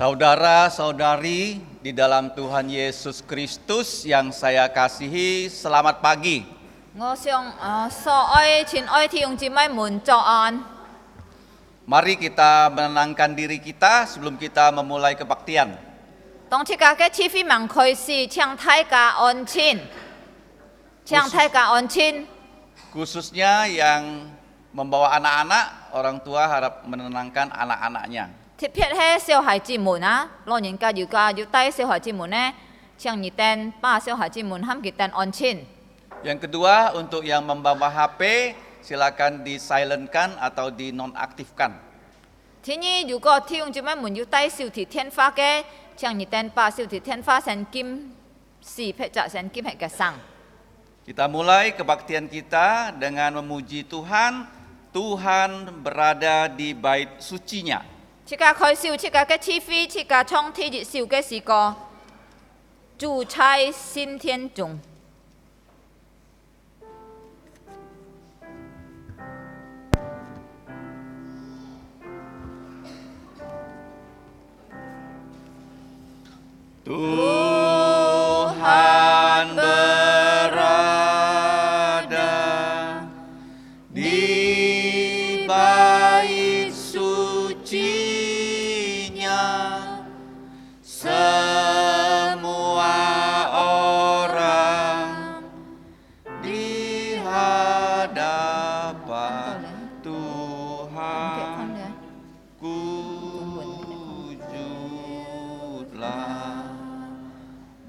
Saudara-saudari di dalam Tuhan Yesus Kristus yang saya kasihi, selamat pagi. 我想所愛親愛弟兄姊妹們早安。 Mari kita menenangkan diri kita sebelum kita memulai kebaktian. 當大家嘅氣氛慢開始，請大家安靜，請大家安靜。 Khususnya yang membawa anak-anak, orang tua harap menenangkan anak-anaknya. 特別係小孩子們啊，老人家要帶小孩子們呢，請你哋把小孩子們喊佢哋安靜。 Yang kedua, untuk yang membawa HP, silakan di-silentkan atau dinonaktifkan. 第二，如果弟兄姊妹們要帶小提電話嘅，請你哋把小提電話聲音視頻จาก聲音係嘅聲。 Kita mulai kebaktian kita dengan memuji Tuhan. Tuhan berada di bait sucinya. 大家開笑，大家嘅氣氛，大家唱天熱笑嘅時歌，主在新天中。 Tuhan berada di bait sucinya, semua orang di hadapan Tuhan sujudlah.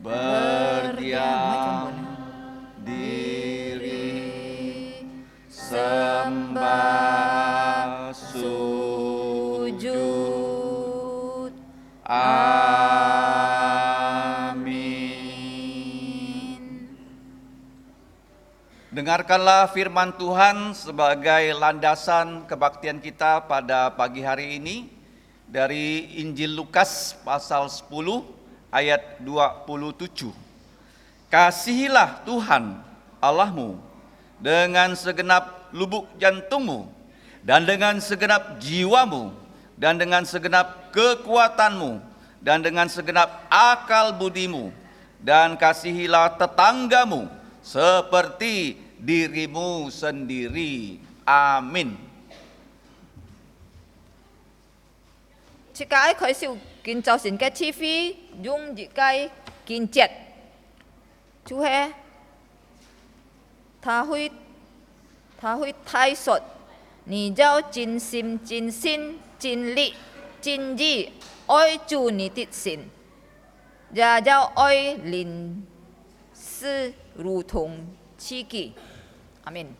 Berdiam diri, sembah sujud. Amin. Dengarkanlah firman Tuhan sebagai landasan kebaktian kita pada pagi hari ini dari Injil Lukas pasal 10 ayat 27. Kasihilah Tuhan Allahmu dengan segenap lubuk jantungmu dan dengan segenap jiwamu dan dengan segenap kekuatanmu dan dengan segenap akal budimu, dan kasihilah tetanggamu seperti dirimu sendiri. Amin. Jika ai khởi kiến造thành cái chi phí dùng những cái kiến chất, chú hè,他會太順，你要盡心、盡心、盡力、盡意愛主你的神，也要愛鄰舍如同自己。阿門。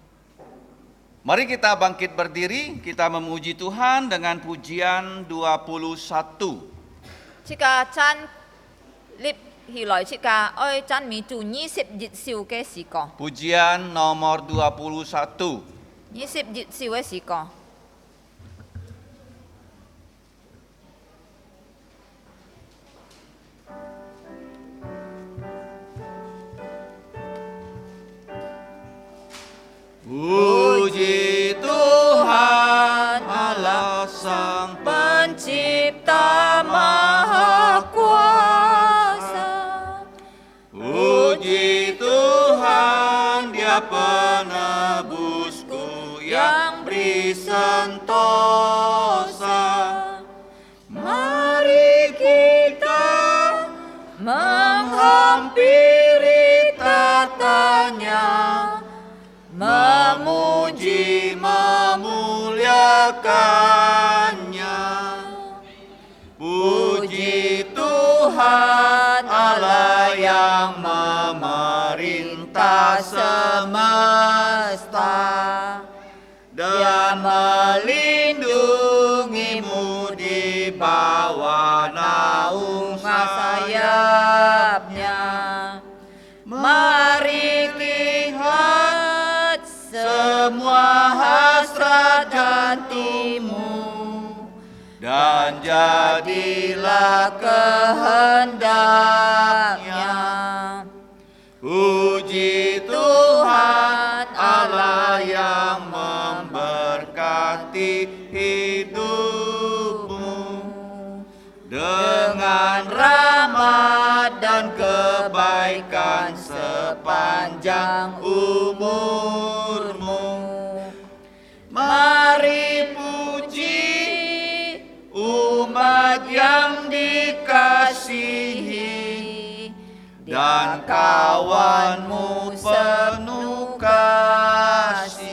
Mari kita bangkit berdiri, kita memuji Tuhan dengan pujian 21. Jika chan lip hilai jika oi chan mi tu 20日兆嘅時光， Pujian nomor 21. 20日兆嘅時光。 Puji Tuhan Allah Sang Pencipta Maha Kuasa, Puji Tuhan, Dia penebusku yang beri sentosa. Mari kita menghampiri tatanya, Memuji, memuliakannya. Puji Tuhan Allah yang memerintah semesta dan melindungimu di bawah naung sayapnya. Mari lihat semua hasrat hatimu dan jadilah kehendaknya. Puji Tuhan Allah yang memberkati hidupmu. sampaikan sepanjang umurmu. Mari puji umat yang dikasihi, dan kawanmu penuh kasih.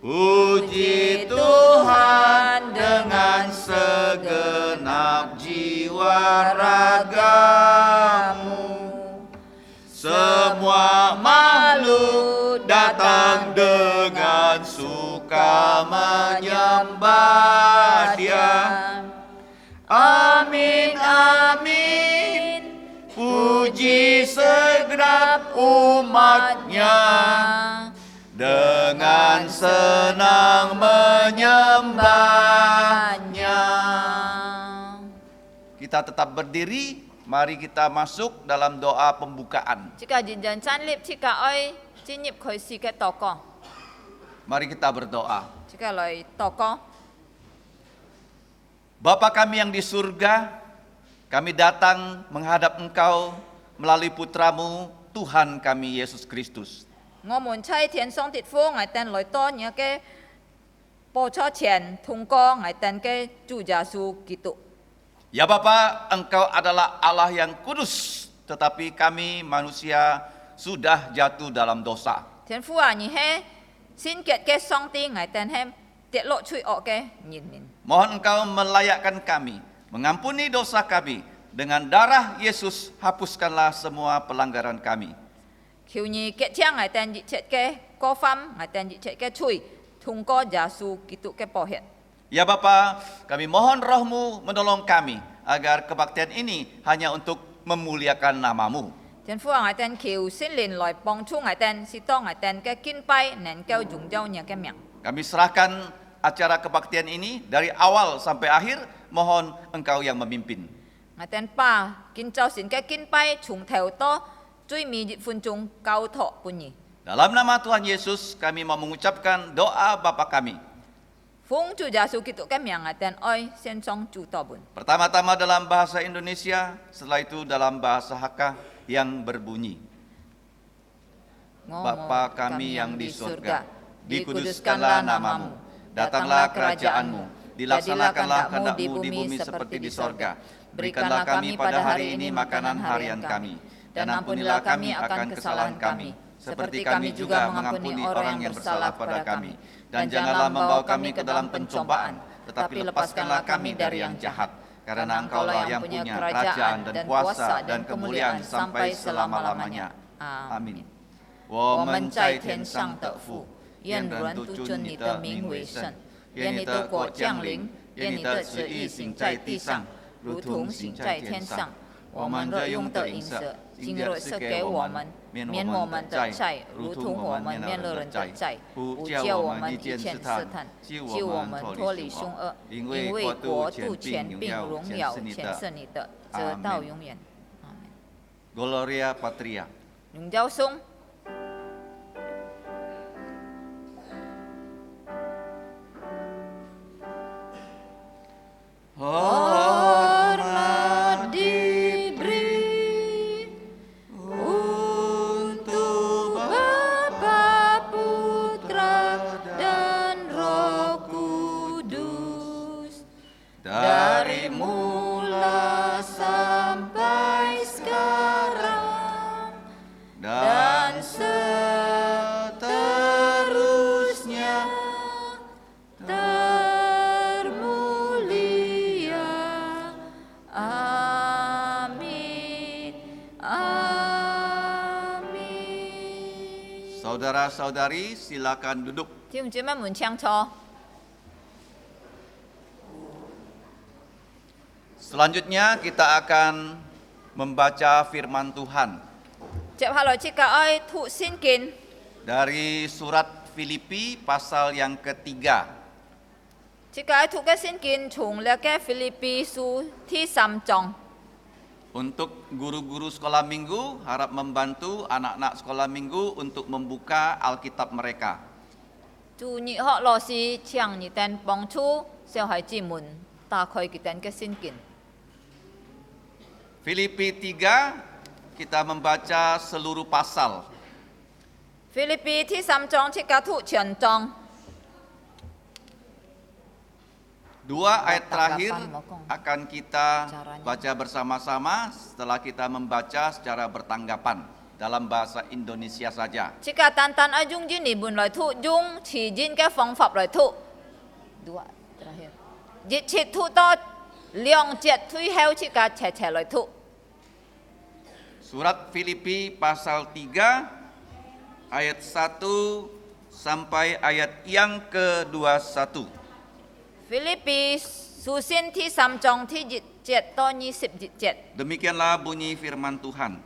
Puji Tuhan dengan segenap jiwa ragamu. Semua makhluk datang dengan suka menyembah Dia. Amin, amin. Puji segenap umatnya, dengan senang menyembahnya. Kita tetap berdiri, mari kita masuk dalam doa pembukaan. 即個人人站立，即個愛進入開始嘅禱告， Mari kita berdoa. 即個來禱告。 Bapa kami yang di surga, kami datang menghadap Engkau melalui putramu Tuhan kami Yesus Kristus. 我們在天上的父，我哋來到你嘅報錯前，通過我哋嘅主耶穌基督。 Ya Bapa, Engkau adalah Allah yang kudus, tetapi kami manusia sudah jatuh dalam dosa. 天父啊，你係聖潔嘅上帝，我哋係跌落罪惡嘅人民。 Mohon Engkau melayakkan kami, mengampuni dosa kami. Dengan darah Yesus, hapuskanlah semua pelanggaran kami. 求你潔淨我哋一切嘅過犯，我哋一切嘅罪，通過耶穌基督嘅寶血。 Ya Bapa, kami mohon roh-Mu menolong kami, agar kebaktian ini hanya untuk memuliakan nama-Mu. 天父啊，我哋求聖靈來幫助我哋，使到我哋嘅敬拜能夠榮耀你嘅名。 Kami serahkan acara kebaktian ini dari awal sampai akhir, mohon Engkau yang memimpin. 我哋把建造神嘅敬拜從頭到最尾1分鐘交託俾你。 Dalam nama Tuhan Yesus, kami mau mengucapkan doa Bapa kami. 奉主耶穌基督嘅名，我哋愛獻上主禱文。 Pertama-tama dalam bahasa Indonesia, setelah itu dalam bahasa Hakka yang berbunyi. Bapa kami yang di surga, dikuduskanlah namamu, datanglah kerajaanmu, dilaksanakanlah kehendak-Mu di bumi seperti di sorga. Berikanlah kami pada hari ini makanan harian kami, dan ampunilah kami akan kesalahan kami, seperti kami juga mengampuni orang yang bersalah pada kami. Dan janganlah membawa kami ke dalam pencobaan, tetapi lepaskanlah kami dari yang jahat. Karena Engkaulah yang punya kerajaan dan kuasa dan kemuliaan sampai selama-lamanya. Amin. 我们在天上的父，愿人都尊你的名为圣，愿你的国降临，愿你的旨意行在地上，如同行在天上。我们日用的饮食，今日赐给我们，免我们的债，如同我们免了人的债，不叫我们遇见试探，救我们脱离凶恶。因为国度、权柄、荣耀，全是你的，直到永远。阿门。Gloria Patria。荣耀颂。 Hormat diberi untuk Bapa, Putra, dan Roh Kudus, dari mula sampai sekarang dan seterusnya. termulia. Amin. Amin. Saudara-saudari, silakan duduk. 弟兄姊妹們請坐。 Selanjutnya kita akan membaca firman Tuhan 接下來即刻愛讀聖經， dari surat Filipi pasal yang ketiga. 即刻愛讀嘅聖經從呢個腓立比書第3章。 Untuk guru-guru sekolah minggu, harap membantu anak-anak sekolah minggu untuk membuka Alkitab mereka. 祝你學老師請你哋幫助小孩子們打開佢哋嘅聖經。 Filipi 3 kita membaca seluruh pasal. 腓立比ที่3章ที่กระทุ全章 Dua ayat terakhir akan kita baca bersama-sama setelah kita membaca secara bertanggapan dalam bahasa Indonesia saja. 即個單單愛用英文來讀，用詞言嘅方法來讀。2 terakhir， 一切讀到2節退後，即個斜斜來讀。 Surat Filipi pasal 3 ayat 1 sampai ayat yang ke-21. 腓立比書信ที่3章ที่1節到21節。 Demikianlah bunyi firman Tuhan.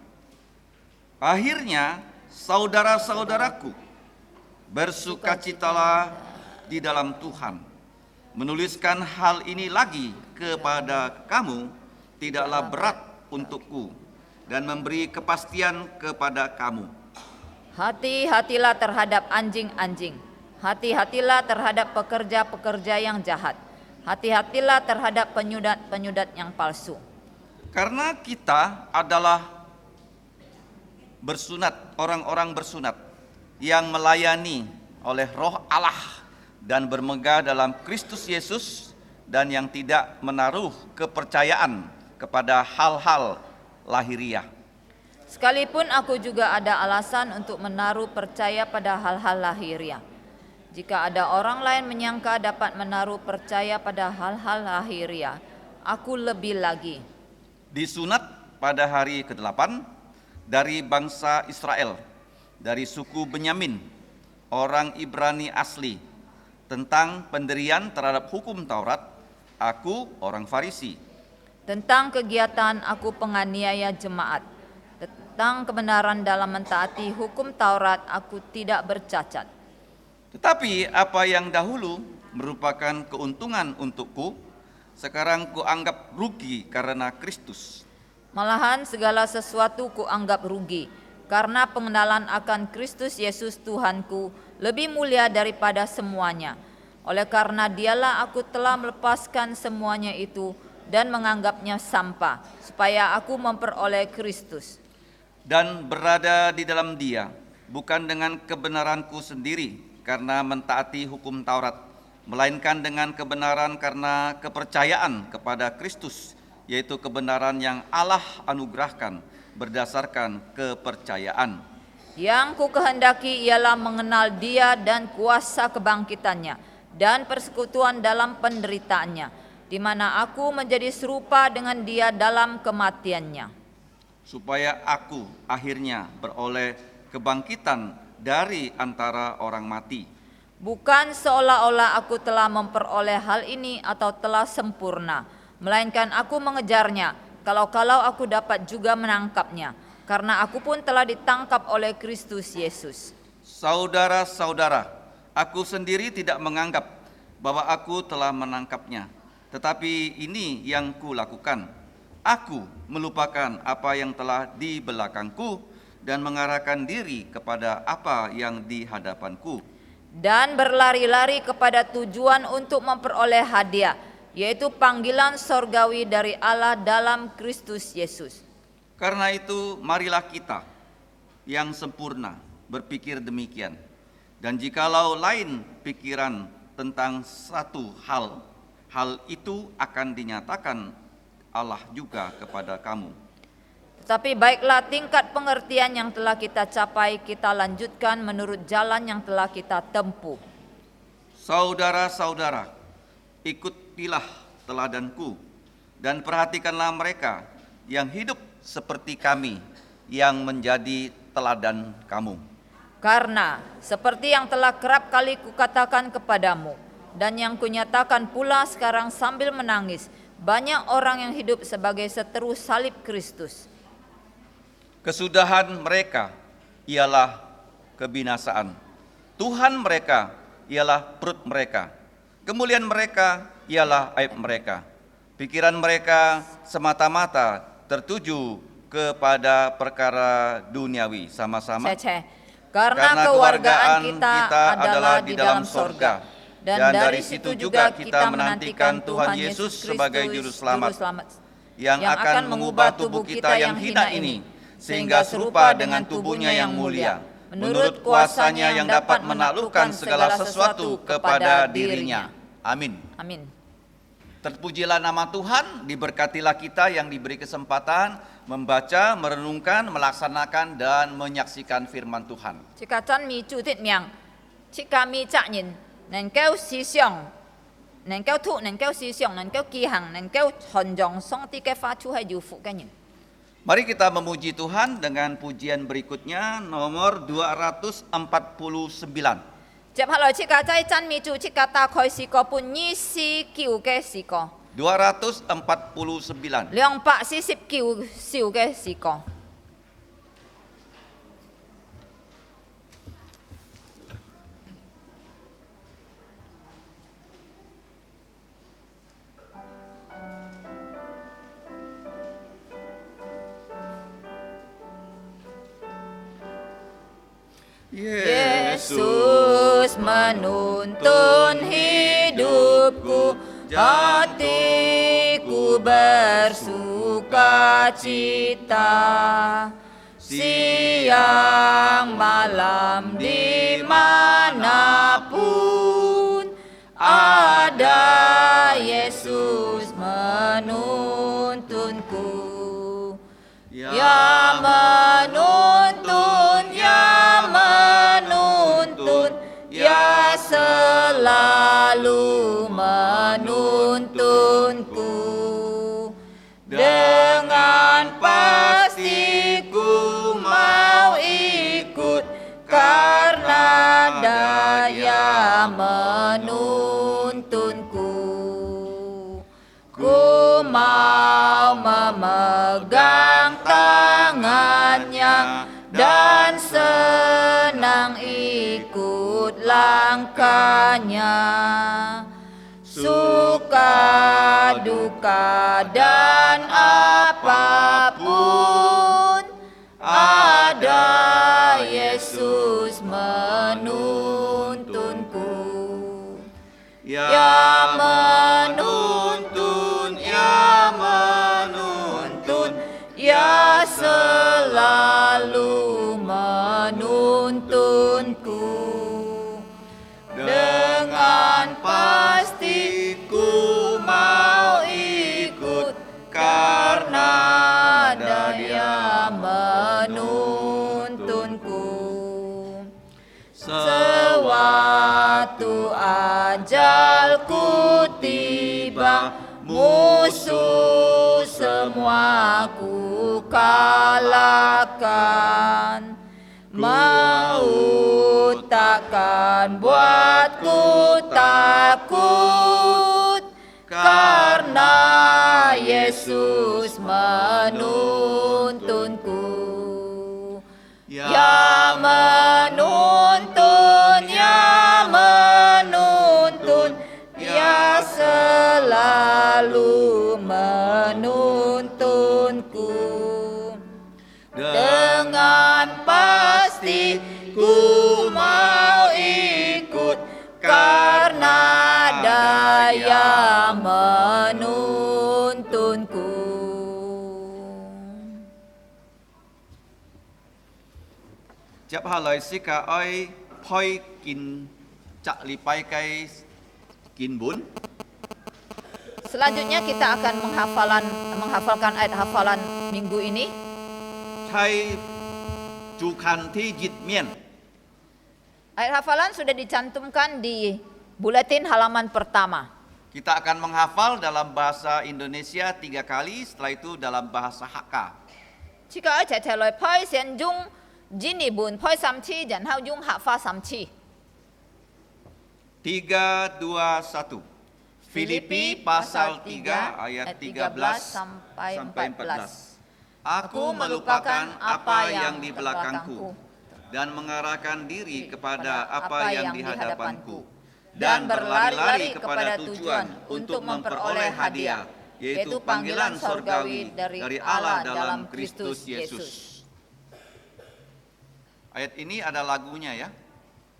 Akhirnya, saudara-saudaraku, bersukacitalah di dalam Tuhan. Menuliskan hal ini lagi kepada kamu tidaklah berat untukku dan memberi kepastian kepada kamu. Hati-hatilah terhadap anjing-anjing. Hati-hatilah terhadap pekerja-pekerja yang jahat. Hati-hatilah terhadap penyudat-penyudat yang palsu. Karena kita adalah bersunat, orang-orang bersunat yang melayani oleh Roh Allah dan bermegah dalam Kristus Yesus dan yang tidak menaruh kepercayaan kepada hal-hal lahiriah. Sekalipun aku juga ada alasan untuk menaruh percaya pada hal-hal lahiriah. Jika ada orang lain menyangka dapat menaruh percaya pada hal-hal lahiriah, aku lebih lagi. Disunat pada hari ke-8 dari bangsa Israel, dari suku Benyamin, orang Ibrani asli, tentang pendirian terhadap hukum Taurat, aku orang Farisi. Tentang kegiatan aku penganiaya jemaat, tentang kebenaran dalam mentaati hukum Taurat, aku tidak bercacat. Tetapi apa yang dahulu merupakan keuntungan untukku, sekarang kuanggap rugi karena Kristus. Malahan segala sesuatu kuanggap rugi, karena pengenalan akan Kristus Yesus Tuhanku lebih mulia daripada semuanya. Oleh karena dialah aku telah melepaskan semuanya itu dan menganggapnya sampah, supaya aku memperoleh Kristus. Dan berada di dalam Dia, bukan dengan kebenaranku sendiri karena mentaati hukum Taurat, melainkan dengan kebenaran karena kepercayaan kepada Kristus, yaitu kebenaran yang Allah anugerahkan berdasarkan kepercayaan. Yang ku kehendaki ialah mengenal Dia dan kuasa kebangkitannya dan persekutuan dalam penderitaannya, di mana aku menjadi serupa dengan Dia dalam kematiannya, supaya aku akhirnya beroleh kebangkitan dari antara orang mati. Bukan seolah-olah aku telah memperoleh hal ini atau telah sempurna, melainkan aku mengejarnya, kalau-kalau aku dapat juga menangkapnya, karena aku pun telah ditangkap oleh Kristus Yesus. Saudara-saudara, aku sendiri tidak menganggap bahwa aku telah menangkapnya, tetapi ini yang kulakukan. Aku melupakan apa yang telah di belakangku dan mengarahkan diri kepada apa yang di hadapanku. Dan berlari-lari kepada tujuan untuk memperoleh hadiah, yaitu panggilan sorgawi dari Allah dalam Kristus Yesus. Karena itu marilah kita yang sempurna berpikir demikian. Dan jikalau lain pikiran tentang satu hal, hal itu akan dinyatakan Allah juga kepada kamu. Tetapi baiklah tingkat pengertian yang telah kita capai, kita lanjutkan menurut jalan yang telah kita tempuh. Saudara-saudara, ikutilah teladanku dan perhatikanlah mereka yang hidup seperti kami yang menjadi teladan kamu. Karena seperti yang telah kerap kali kukatakan kepadamu dan yang kunyatakan pula sekarang sambil menangis, banyak orang yang hidup sebagai seteru salib Kristus. Kesudahan mereka ialah kebinasaan. Tuhan mereka ialah perut mereka. Kemuliaan mereka ialah aib mereka. Pikiran mereka semata-mata tertuju kepada perkara duniawi sama-sama. Karena kewargaan kita adalah di dalam sorga. Dan dari situ juga kita menantikan Tuhan Yesus sebagai Juru Selamat, yang akan mengubah tubuh kita yang hina ini sehingga serupa dengan tubuhnya yang mulia, menurut kuasanya yang dapat menaklukkan segala sesuatu kepada dirinya. Amin. Amin. Terpujilah nama Tuhan, diberkatilah kita yang diberi kesempatan membaca, merenungkan, melaksanakan, dan menyaksikan firman Tuhan. Jika Tuhan mi chủ tiết miệng, jika mi trạc nhìn,能夠思想，能夠讀，能夠思想，能夠記行，能夠傳揚上帝嘅話出係要福嘅人。 Mari kita memuji Tuhan dengan pujian berikutnya, nomor 249. 接下來，即個在讚美主，即個打開是個本意思叫嘅詩歌。 249. 249首嘅詩歌。 Yesus menuntun hidupku, hatiku bersuka cita. Siang malam dimanapun ada Yesus menuntunku. Ya menuntun, ya menuntun, ya selalu menuntunku. Dengan pasti ku mau ikut karena Dia menuntunku. Ku mau memegang tangannya dan senang ikut langkahnya. Suka duka dan apapun ada Yesus menuntunku. Ya menuntun, ya menuntun, ya selalu menuntunku. Dengan pasti ku mau ikut karena Dia menuntunku. Sewaktu ajalku tiba, musuh semua ku kalahkan. Maut takkan buatku takut, karena Yesus menuntunku. Ya menuntun, ya menuntun, ya selalu menuntunku. Dengan pasti ku mau ikut karena Dia menuntunku. Tiếp hạ lời xin cả ơi phơi kín chak lipai kai kín bún. Selanjutnya kita akan menghafalkan ayat hafalan minggu ini. ใช้จูคันที่ยิดเมียน Ayat hafalan sudah dicantumkan di buletin halaman pertama. Kita akan menghafal dalam bahasa Indonesia 3 kali, setelah itu dalam bahasa Hakka. Jika ai chạy lời phơi sen dung jini bun phơi sam chi dan hao dung hạ pha sam chi. 3, 2, 1. Filipi pasal 3 ayat 13 sampai 14. Aku melupakan apa yang di belakangku dan mengarahkan diri kepada apa yang di hadapanku dan berlari-lari kepada tujuan untuk memperoleh hadiah, yaitu panggilan sorgawi dari Allah dalam Kristus Yesus. Ayat ini ada lagunya ya.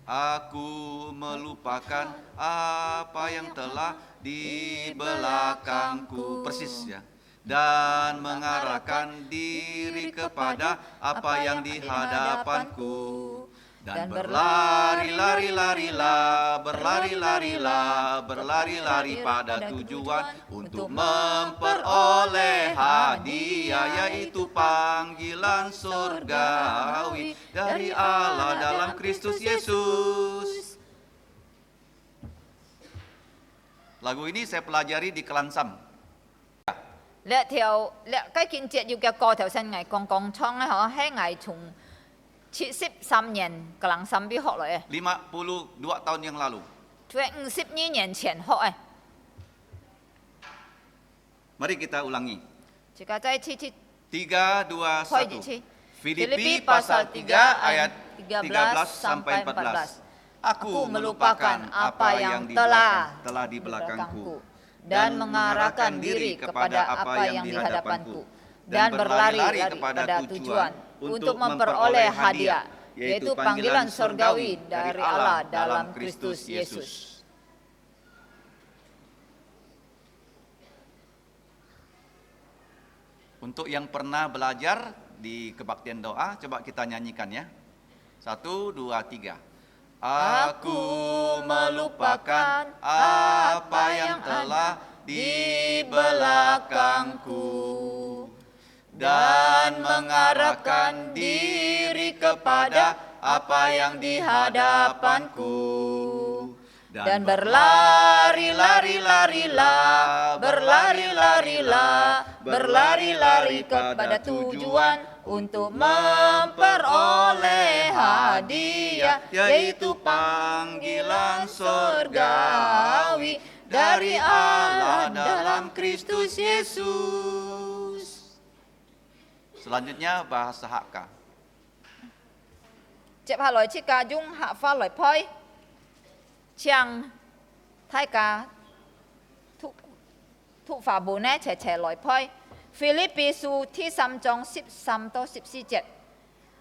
Aku melupakan apa yang telah di belakangku. Persis ya. dan mengarahkan diri kepada apa yang di hadapanku. Dan berlari-lari-larilah, berlari-larilah, berlari-lari pada tujuan untuk memperoleh hadiah, yaitu panggilan surgawi dari Allah dalam Kristus Yesus. Lagu ini saya pelajari di Kelansam. 呢件節要嘅歌頭先藝講唱咧，嗬，係藝從73年格蘭森比學來嘅， 52 tahun yang lalu. 佢係52年前學嘅。 Mari kita ulangi. 大家再次 3, 2, 開始 1. 次。 Filipi pasal 3 ayat 13 sampai 14. Aku melupakan apa yang telah di belakangku dan mengarahkan diri kepada apa yang di hadapanku dan berlari kepada tujuan untuk memperoleh hadiah, yaitu panggilan surgawi dari Allah dalam Kristus Yesus. Untuk yang pernah belajar di kebaktian doa, coba kita nyanyikan ya. 1, 2, 3. Aku melupakan apa yang telah di belakangku dan mengarahkan diri kepada apa yang di hadapanku. Dan berlari-lari-larilah, berlari-larilah, berlari-lari kepada tujuan untuk memperoleh hadiah, yaitu panggilan surgawi dari Allah dalam Kristus Yesus. Selanjutnya bahasa Hakka. 接下來即家用客家來批，將大家ทุกฝาบุญ呢齊齊來批。腓立比書第3章13到14節，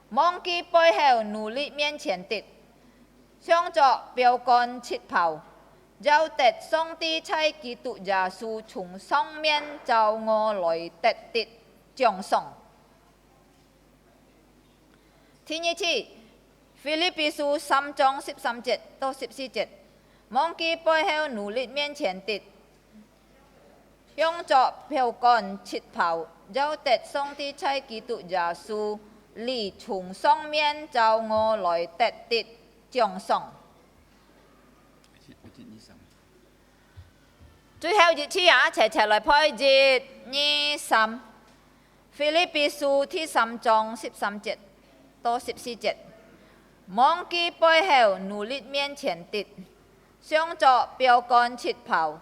忘記背後努力面前的，向着標杆直跑，要得上帝在基督耶穌從上面召我來得的獎賞。第二次，腓立比書3章13節到14節，忘記背後努力面前的，向着標杆直跑，要得上帝在基督耶穌裏從上面召我來得的獎賞。最後一次啊，齊齊來批1、2、3。腓立比書第3章13節到14節，忘記背後努力面前的，向着標杆直跑，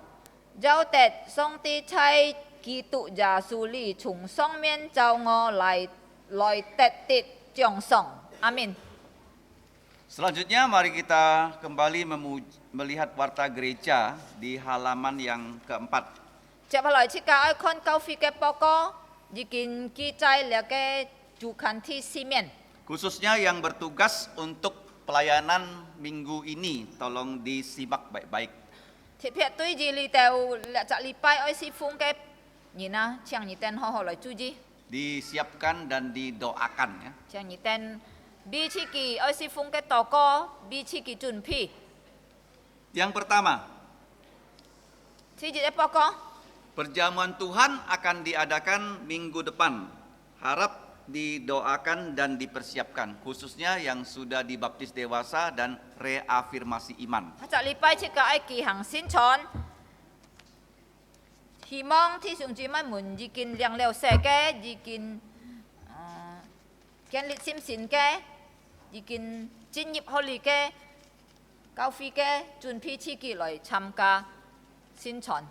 要得上帝在基督耶穌裏從上面召我來得的獎賞。阿們。 Selanjutnya mari kita kembali melihat warta gereja di halaman yang keempat. 接下來即家愛看教會嘅報告，已經記載了嘅主刊第4面。 Khususnya yang bertugas untuk pelayanan minggu ini, tolong disimak baik-baik. 特別對住你哋禮拜愛侍奉嘅人啊，請你哋好好來注意， Disiapkan dan didoakan ya. 請你哋彼此嘅愛侍奉嘅禱告，彼此嘅準備。 Yang pertama, 第一嘅報告， perjamuan Tuhan akan diadakan minggu depan. Harap didoakan dan dipersiapkan, khususnya yang sudah dibaptis dewasa dan reafirmasi iman. 下禮拜即家愛舉行宣傳，希望弟兄姊妹們已經領了聖嘅，已經建立信心嘅，已經進入學歷嘅，教會嘅準備自己來參加宣傳。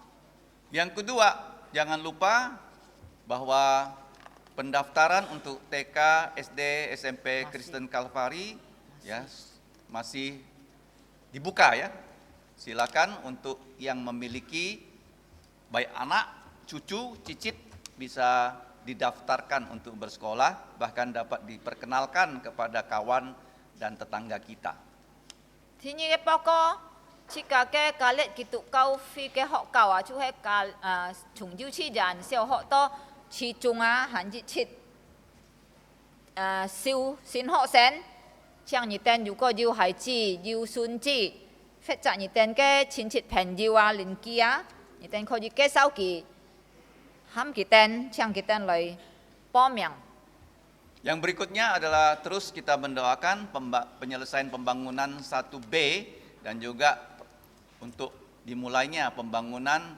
Yang kedua, jangan lupa bahwa pendaftaran untuk TK, SD, SMP Kristen Kalvari ya masih dibuka ya. Silakan untuk yang memiliki baik anak, cucu, cicit bisa didaftarkan untuk bersekolah, bahkan dapat diperkenalkan kepada kawan dan tetangga kita. 第二嘅報告， Jika ke kalet kitu kau fi ke hok kau chu he kal chung jiu chi jan xiao hok to chi chung han ji chit siêu xin hok sen chang ni ten yu ko jiu hai ji yu sun ji phết cha ni ten ke chin chit pen jiu lin kia ni ten ko ji ke sao ki ham ki ten chang ki ten lai pom yang. Yang berikutnya adalah terus kita mendoakan penyelesaian pembangunan 1B dan juga untuk dimulainya pembangunan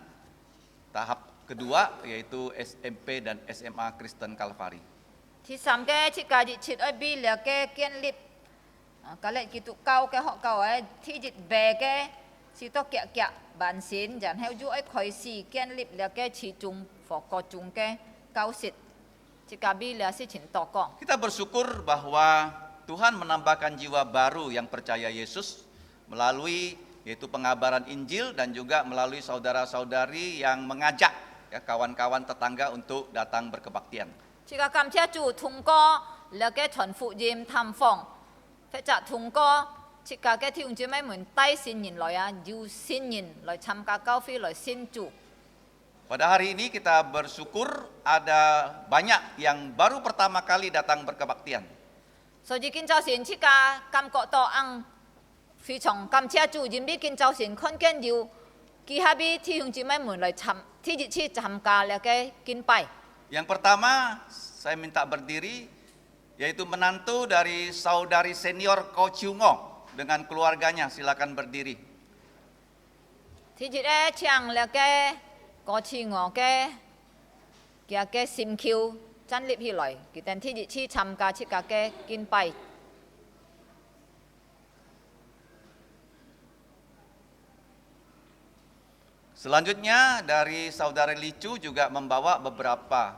tahap kedua yaitu SMP dan SMA Kristen Kalvari. ที่สามแกที่กาจิชิดไอ้บีเหลือแกเกียนลิบก็เลยกิตุเก่าแกเหาะเก่าไอ้ที่จิตแบแกสิต้องแกะแกะบานสินจันให้อยู่ไอ้คอยสีเกียนลิบเหลือแกชีจุงฝอกอจุงแกเก่าสิที่กาบีเหลือสิฉินต่อก่อ Kita bersyukur bahwa Tuhan menambahkan jiwa baru yang percaya Yesus melalui yaitu pengabaran Injil dan juga melalui saudara-saudari yang mengajak ya kawan-kawan tetangga untuk datang berkebaktian. ที่กากำเชียจู่ทุงก็เหลือแกถอนฟุยิมทำฟองเฟจะทุงก็ที่กาแกที่องค์จะไม่เหมือนใต้สินยินลอยอยู่สินยินลอยชำกาเก้าฟีลอยสินจู่ Pada hari ini kita bersyukur ada banyak yang baru pertama kali datang berkebaktian. 所以見就先，即家感覺到昂非常感謝主，因為見就先看見有其他啲弟兄姊妹們來參加了嘅敬拜。 Yang pertama saya minta berdiri yaitu menantu dari saudari senior Ko Chiungo dengan keluarganya, silakan berdiri. ที่จิ咧唱了嘅歌詞我嘅嘅心橋站立起來，佢哋ที่จิ參加即家嘅敬拜。 Selanjutnya dari saudara Licu juga membawa beberapa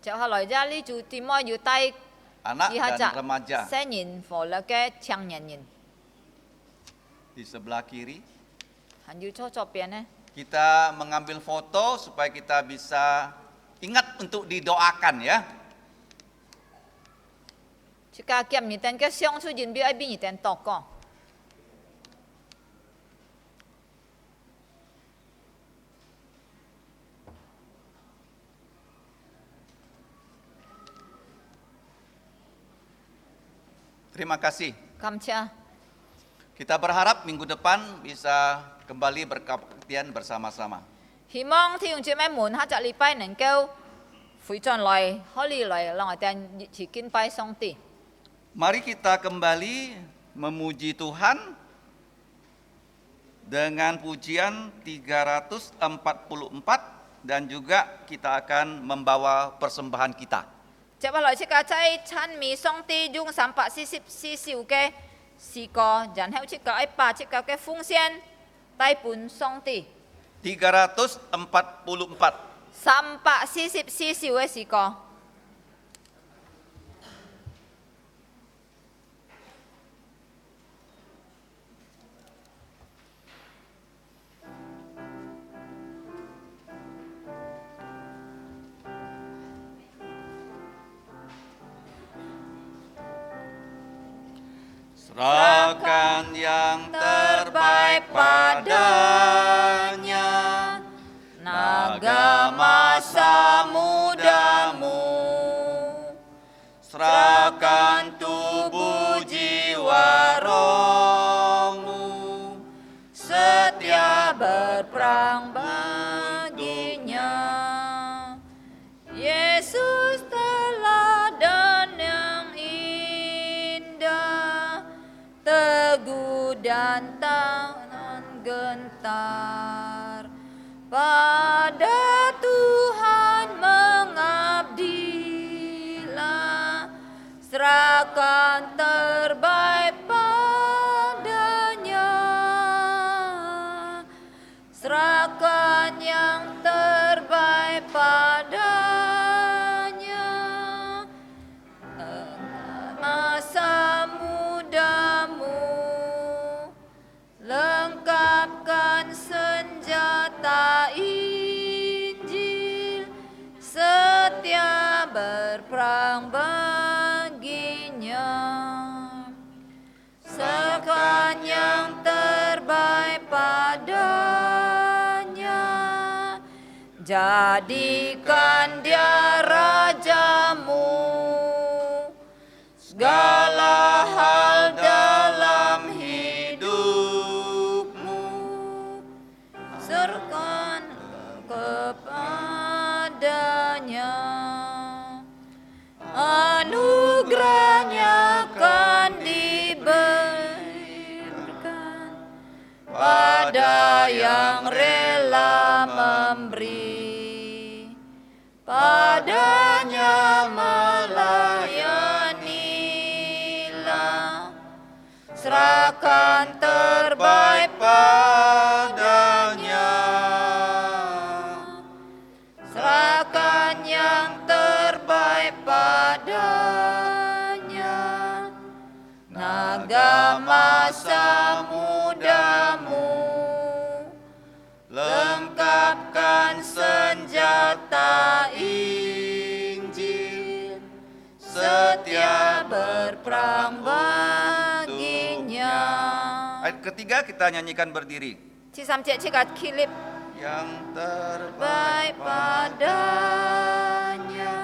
接下來啫呢就點樣要帶 anak dan remaja 青年和了嘅青年人， di sebelah kiri. 還要左左邊呢？ Kita mengambil foto supaya kita bisa ingat untuk didoakan ya. 即家見你哋嘅相處人表喺邊你哋度講。 Terima kasih. 感謝。 Kita berharap minggu depan bisa kembali berkebaktian bersama-sama. 希望弟兄姊妹們下個禮拜能夠回轉來，可以來讓我哋一起敬拜上帝。 Mari kita kembali memuji Tuhan dengan pujian 344 dan juga kita akan membawa persembahan kita. 接下來即個在찬미上帝用344首嘅詩歌，然後即個一把即個嘅奉獻帶本上帝。 344. 344首嘅詩歌。 Serahkan yang terbaik padanya, naga masa mudamu. Serahkan tubuh jiwa rohmu, setia berperang baginya. Yesus teladan yang indah, teguh dan tangan gentar, pada Tuhan mengabdilah, serahkan terbaik padanya, serahkan yang terbaik padanya. Masa mudamu, lengkapkan senjata Injil, setia berperang baginya. jadikan dia rajamu. Segala hal dalam hidupmu serahkan kepadanya. Anugerahnya akan diberikan pada yang rela memberi, padanya melayanilah, serahkan terbaik padanya, serahkan yang terbaik padanya. Naga masa mudamu, lengkapkan senjata Injil, setia berperang baginya. Ayat ketiga kita nyanyikan berdiri. 第三節這個 Philip Yang terbaik baik padanya,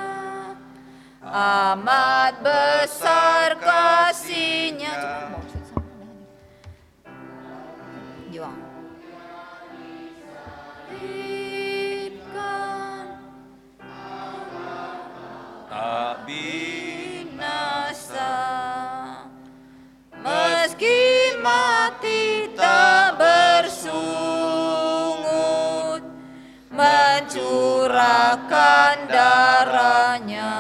amat besar kasihnya. Juang. tak Binasa, meski mati tak bersungut, mencurahkan darahnya.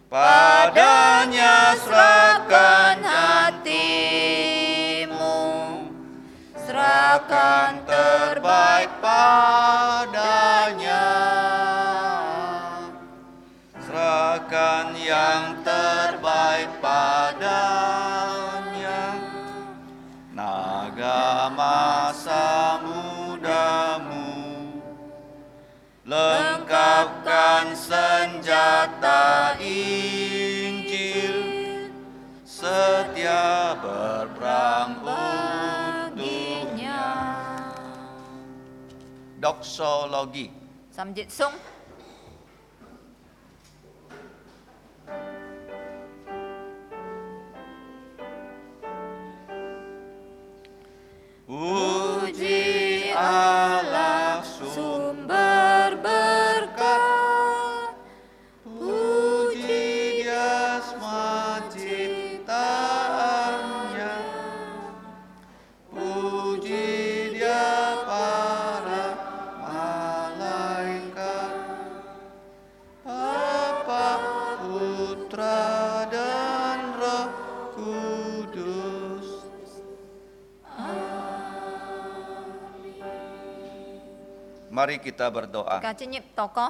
Padanya serahkan hatimu, serahkan terbaik padanya, serahkan yang terbaik padanya. Naga masa mudamu, lengkapkan senjata Injil, setia berperang untuknya. Doksologi. Samjit sung. Puji Allah sumber berkat, Puji Dia semua ciptaannya, puji Dia para malaikat, Bapa, Putra dan Roh Kudus. Mari kita berdoa. Kita nyip tokoh.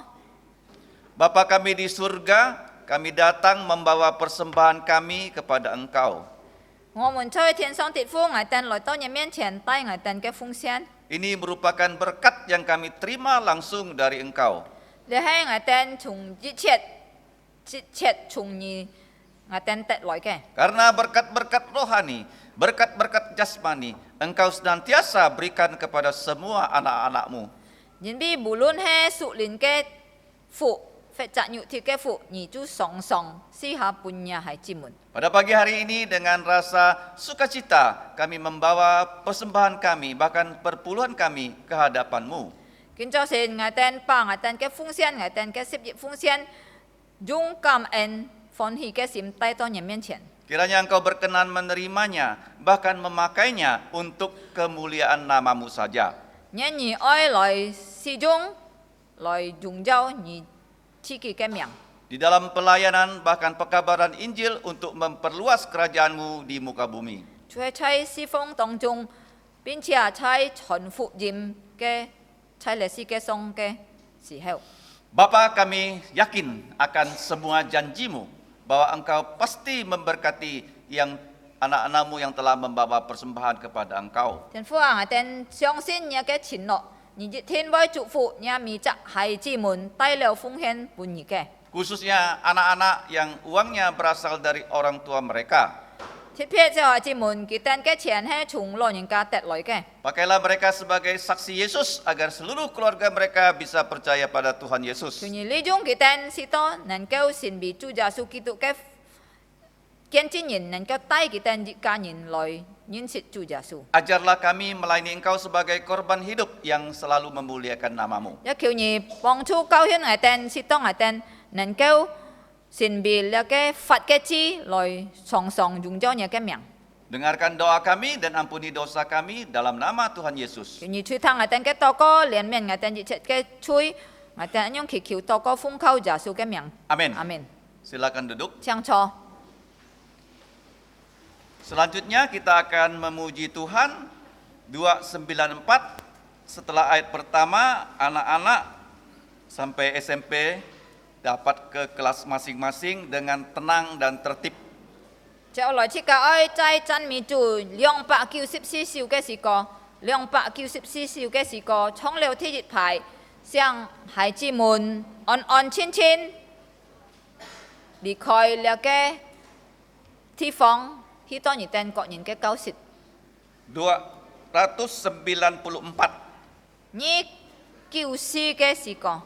Bapa kami di surga, kami datang membawa persembahan kami kepada Engkau. 我們出去天上地府，我哋來到你面前帶我哋嘅奉獻。 Ini merupakan berkat yang kami terima langsung dari Engkau. 你係我哋從一切從你我哋得來嘅。 Karena berkat-berkat rohani, berkat-berkat jasmani, Engkau senantiasa berikan kepada semua anak-anak-Mu. 因為無論係屬靈嘅福，或者肉體嘅福，你就常常試下半日係之門。 Pada pagi hari ini dengan rasa sukacita kami membawa persembahan kami, bahkan perpuluhan kami ke hadapan-Mu. 今朝是我哋把我哋嘅奉獻，我哋嘅事業奉獻，用感恩歡喜嘅心帶到你面前。 Kiranya Engkau berkenan menerimanya, bahkan memakainya untuk kemuliaan nama-Mu saja. 因你愛來使用，來榮耀你自己嘅名。 Di dalam pelayanan bahkan pekabaran Injil untuk memperluas kerajaan-Mu di muka bumi. 就係在侍奉當中，並且在傳福音嘅在歷史嘅上嘅時候， Bapa, kami yakin akan semua janji-Mu bahwa Engkau pasti memberkati yang anak-anak-Mu yang telah membawa persembahan kepada Engkau. 天父啊，我哋相信你嘅承諾，你一天會祝福你咪則孩子們帶了奉獻半日嘅。 Khususnya anak-anak yang uangnya berasal dari orang tua mereka. thiết撇就係節門佢等嘅錢係從老人家得來嘅。 Pakailah mereka sebagai saksi Yesus agar seluruh keluarga mereka bisa percaya pada Tuhan Yesus. 從而呢種佢等是多能夠善被主耶穌基督嘅見證人，能夠帶佢等一家人來認識主耶穌。 Ajarlah kami melayani Engkau sebagai korban hidup yang selalu memuliakan namamu. 一求你幫助教訓我等是當我等能夠善被了嘅法嘅知來常常用咗你嘅名。 Dengarkan doa kami dan ampuni dosa kami dalam nama Tuhan Yesus. 願意吹聽我等嘅禱告，連面我等熱切嘅吹，我等用祈求禱告奉靠耶穌嘅名。 Amin. 阿門。 Silakan duduk. 請坐。 Selanjutnya kita akan memuji Tuhan 294 setelah ayat pertama anak-anak sampai SMP dapat ke kelas masing-masing dengan tenang dan tertib. 接來切嘅愛在真美主294兆嘅時個，294兆嘅時個，從了天熱牌，向孩子們安安全全離開了嘅地方，去當然等各人嘅救贖。 294. 呢救贖嘅時個。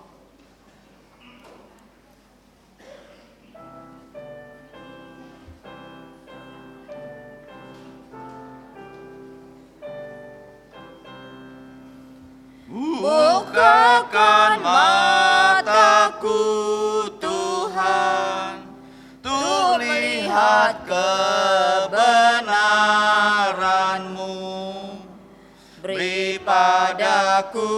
Bukakan mataku Tuhan, untuk lihat kebenaran-Mu. Beri padaku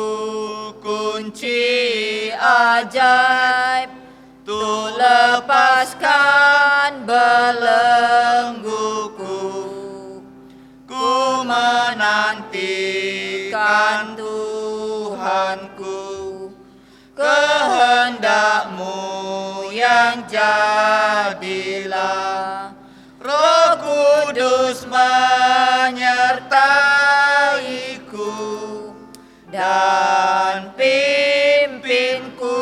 kunci ajaib, untuk lepaskan belengguku. Ku menantikan Tuhanku, kehendak-Mu yang jadilah. Roh Kudus menyertaiku dan pimpinku.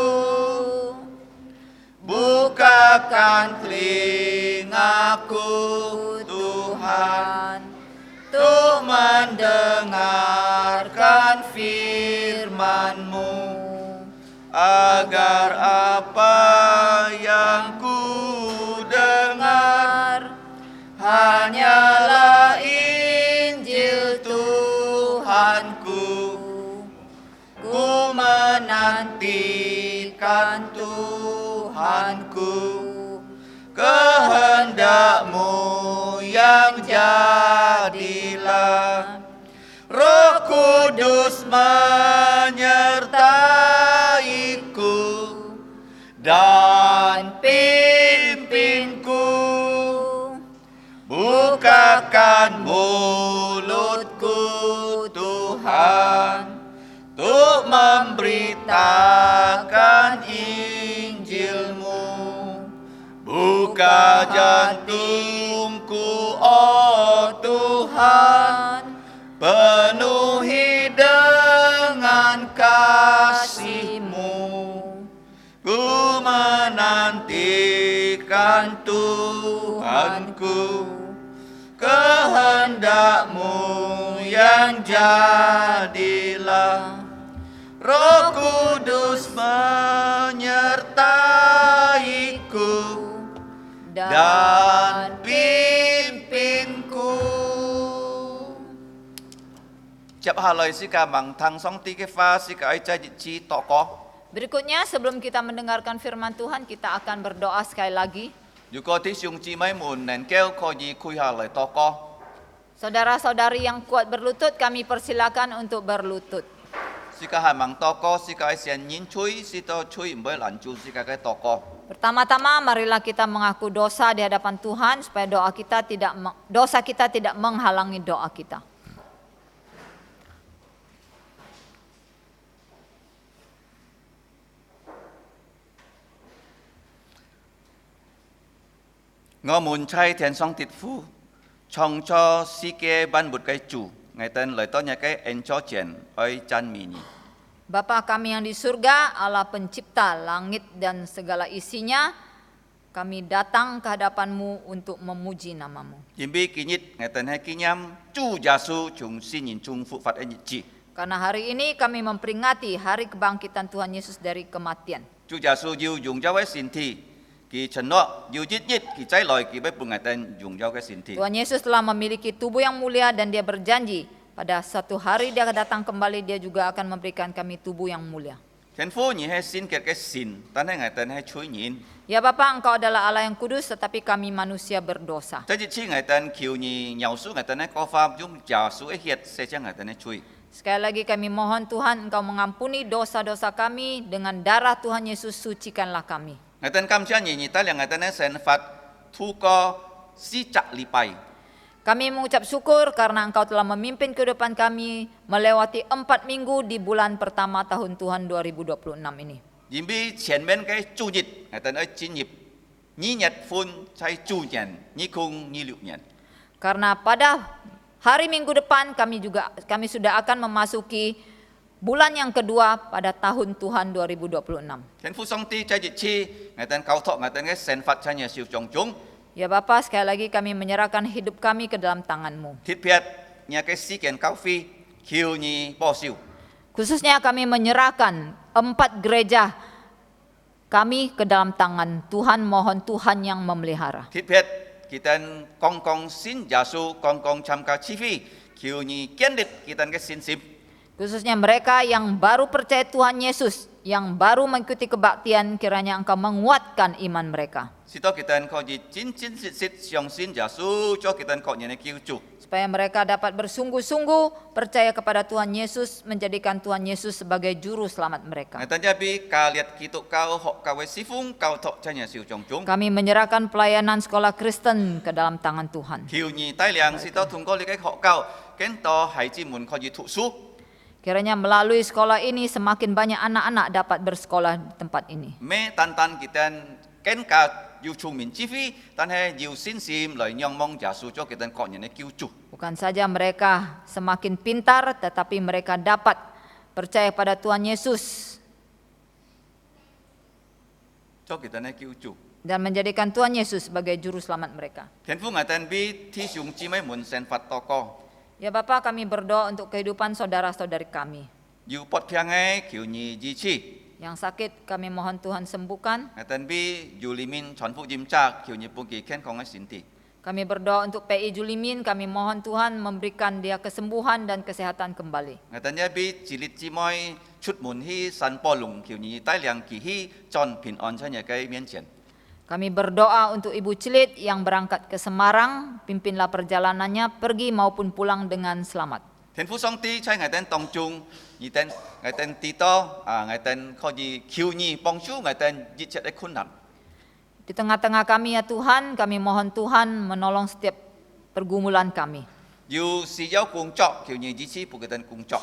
Bukakan telingaku Tuhan, untuk mendengarkan firman-Mu, agar apa yang ku dengar hanyalah Injil Tuhanku. Ku menantikan Tuhanku, kehendak-Mu yang jadilah. Roh Kudus menyertaiku dan pimpinku. Bukakan mulutku Tuhan, untuk memberitakan Injil-Mu. Buka jantungku, oh Tuhan, penuhi dengan kasih-Mu. Ku menantikan Tuhanku, kehendak-Mu yang jadilah. Roh Kudus menyertaiku dan pimpinku. Chap haloi sika mang thang song ti ke fa sika ai cha chi toko. Berikutnya sebelum kita mendengarkan firman Tuhan, kita akan berdoa sekali lagi. Yuko ti siung chi mai mun nen keo ko ji kui haloi toko. Saudara-saudari yang kuat berlutut, kami persilakan untuk berlutut. Sika hamang toko sika ai sian nyin chui sito chui mbai lan chu sika kai toko. Pertama-tama marilah kita mengaku dosa di hadapan Tuhan supaya dosa kita tidak menghalangi doa kita. Ngô muốn chay thiền song tịt phu, chong cho si kê ban bụt cái chủ, ngày tên lời to nhà cái en cho chén, oi chan mini. Bapa kami yang di surga, Allah pencipta langit dan segala isinya, kami datang ke hadapan-Mu untuk memuji nama-Mu. Yim bi kinyit ngatan hai kinyam Chu Yesu chung sin yin chung fu fat en ji. Karena hari ini kami memperingati hari kebangkitan Tuhan Yesus dari kematian. Chu Yesu yêu dùng dấu cái xin thi, kỳ chân nọ yêu giết giết kỳ trái lòi kỳ bếp bùng ngài tên dùng dấu cái xin thi. Tuhan Yesus telah memiliki tubuh yang mulia dan dia berjanji pada satu hari dia datang kembali, dia juga akan memberikan kami tubuh yang mulia. Thiên父你係先嘅sin，但係ngài tên係吹nhiên。 Ya Bapa, Engkau adalah Allah yang kudus, tetapi kami manusia berdosa. 即係次ngài tên求你描述ngài tên係高法用Yesu係hiệt sẽ將ngài tên係吹。 Sekali lagi kami mohon Tuhan, Engkau mengampuni dosa-dosa kami, dengan darah Tuhan Yesus sucikanlah kami. Ngài tên cảm謝你帶領ngài tên係sen phát thu co si chak li pai。 Kami mengucap syukur karena Engkau telah memimpin kehidupan kami melewati 4 minggu di bulan pertama tahun Tuhan 2026 ini. Yim bi 前面嘅主日ngài tên係進入2日份在主年2026年。 Karena pada hari Minggu depan kami sudah akan memasuki bulan yang kedua pada tahun Tuhan 2026. 天父上帝在日次ngài tên cầu thọ ngài tên係sen phát在nhà siêu trong chúng。 Ya Bapa, sekali lagi kami menyerahkan hidup kami ke dalam tangan-Mu. Thiết biệt nhà cái sự kiện cao phi khiêu nhi bỏ siêu. Khususnya kami menyerahkan 4 gereja kami ke dalam tangan Tuhan, mohon Tuhan yang memelihara. Thiết biệt kita kong xin Yesu kong tham gia chi phí khiêu nhi kiên định kita cái xin sim. Khususnya mereka yang baru percaya Tuhan Yesus, yang baru mengikuti kebaktian, kiranya Engkau menguatkan iman mereka. Sito kita có gì chính sit xiong xin Yesu cho kita có những kiêu chủ. Supaya mereka dapat bersungguh-sungguh percaya kepada Tuhan Yesus, menjadikan Tuhan Yesus sebagai juru selamat mereka. Ngài tên Jabi ka liat kitu kau hok kau sifung kau thọ cho nhà siêu trong chúng. Kami menyerahkan pelayanan sekolah Kristen ke dalam tangan Tuhan. Khiêu nhi tai liang sito thông qua cái họ kau kén to hải chi mun có gì thụ su. Kiranya melalui sekolah ini semakin banyak anak-anak dapat bersekolah di tempat ini. Mẹ tan kita kén ka yêu chung min chi phí, tan hay yêu xin sim lời nhong mong Yesu cho kita có những kiêu chủ. Bukan saja mereka semakin pintar, tetapi mereka dapat percaya pada Tuhan Yesus Cho kita kiêu chủ. dan menjadikan Tuhan Yesus sebagai juru selamat mereka. Thiên父ngài tên bi thi dùng chi mấy muốn sen phát to co. Ya Bapa, kami berdoa untuk kehidupan saudara-saudari kami. Yêu pot phiang ấy kiểu nhì di chi. Yang sakit kami mohon Tuhan sembuhkan. Ngài tên bi yêu limin chọn phụ dìm cha kiểu nhì bung kỳ khen không ai xin ti. Kami berdoa untuk PI Julimin, kami mohon Tuhan memberikan dia kesembuhan dan kesehatan kembali. Ngài tên bi jilit chi moi chút muốn hi san po lùng kiểu nhì tai liang kỳ hi chọn bình an cho nhà cái miên triển. Kami berdoa untuk Ibu Cilit yang berangkat ke Semarang, pimpinlah perjalanannya pergi maupun pulang dengan selamat. Thiên父上帝在ngài tên tông trung, ngài tên Tito, ngài tên có gì khiêu nhì bong chú ngài tên di chết đấy khôn nặng. Di tengah-tengah kami ya Tuhan, kami mohon Tuhan menolong setiap pergumulan kami. Yêu si giáo cùng trọ kiểu nhì di chi phụ cái tên cùng trọ.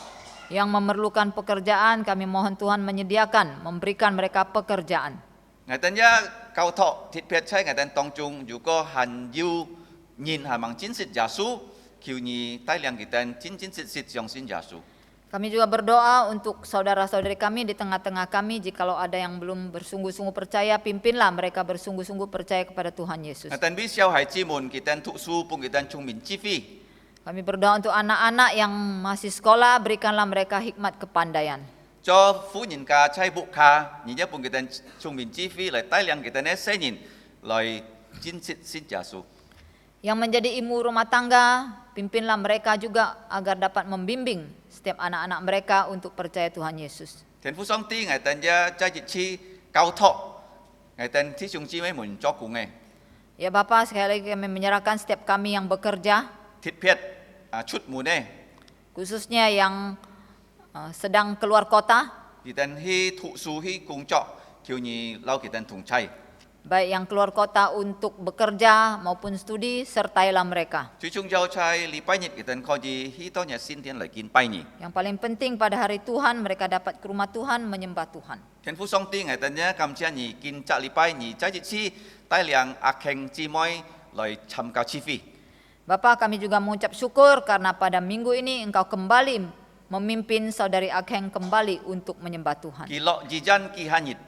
Yang memerlukan pekerjaan, kami mohon Tuhan menyediakan, memberikan mereka pekerjaan. Ngài tên ya cao thọ thiết biệtใช่ngài tên tông trung, dù có hành yêu nhìn hà bằng chính sự Yesu, khiêu nhì tai liang cái tên chính sự yang sin Yesu. Kami juga berdoa untuk saudara-saudari kami di tengah-tengah kami, jikalau ada yang belum bersungguh-sungguh percaya, pimpinlah mereka bersungguh-sungguh percaya kepada Tuhan Yesus. Ngài tên biết siêu hải chi môn cái tên thụ su pun cái tên trung min chi phi. Kami berdoa untuk anak-anak yang masih sekolah, berikanlah mereka hikmat kepandaian. Cho phụ nhìn ca chay bộ ca, nhìn nhớ pun cái tên trung min chi phi lại tai liang cái tên sẽ nhìn lại chính sự sin Yesu. Yang menjadi ibu rumah tangga, pimpinlah mereka juga agar dapat membimbing setiap anak-anak mereka untuk percaya Tuhan Yesus. Thiên父上帝ngài tên ya chay dịch chi cao thọ, ngài tên thi chúng chi mấy muốn cho cùng nghe. Ya Bapa, sekali lagi kami menyerahkan setiap kami yang bekerja, Thiết biệt chút mù nè, khususnya yang sedang keluar kota, thì tên hi thụ su hi cùng trọ, kiểu nhì lau cái tên thùng chay. baik yang keluar kota untuk bekerja maupun studi, sertailah mereka. Chú chung giao chay li pai nhị cái tên kho gì hi to nhà xin thiên lại kin pai nhị. Yang paling penting pada hari Tuhan, mereka dapat ke rumah Tuhan menyembah Tuhan. Thiên父song ti ngài tên ya cầm chia nhị kin cha li pai nhị chay chi tai liang akheng chi moi lại chăm cao chi phi. Bapa, kami juga mengucap syukur karena pada minggu ini Engkau kembali memimpin saudari Akheng kembali untuk menyembah Tuhan. Ki lo ji jan ki hanyit.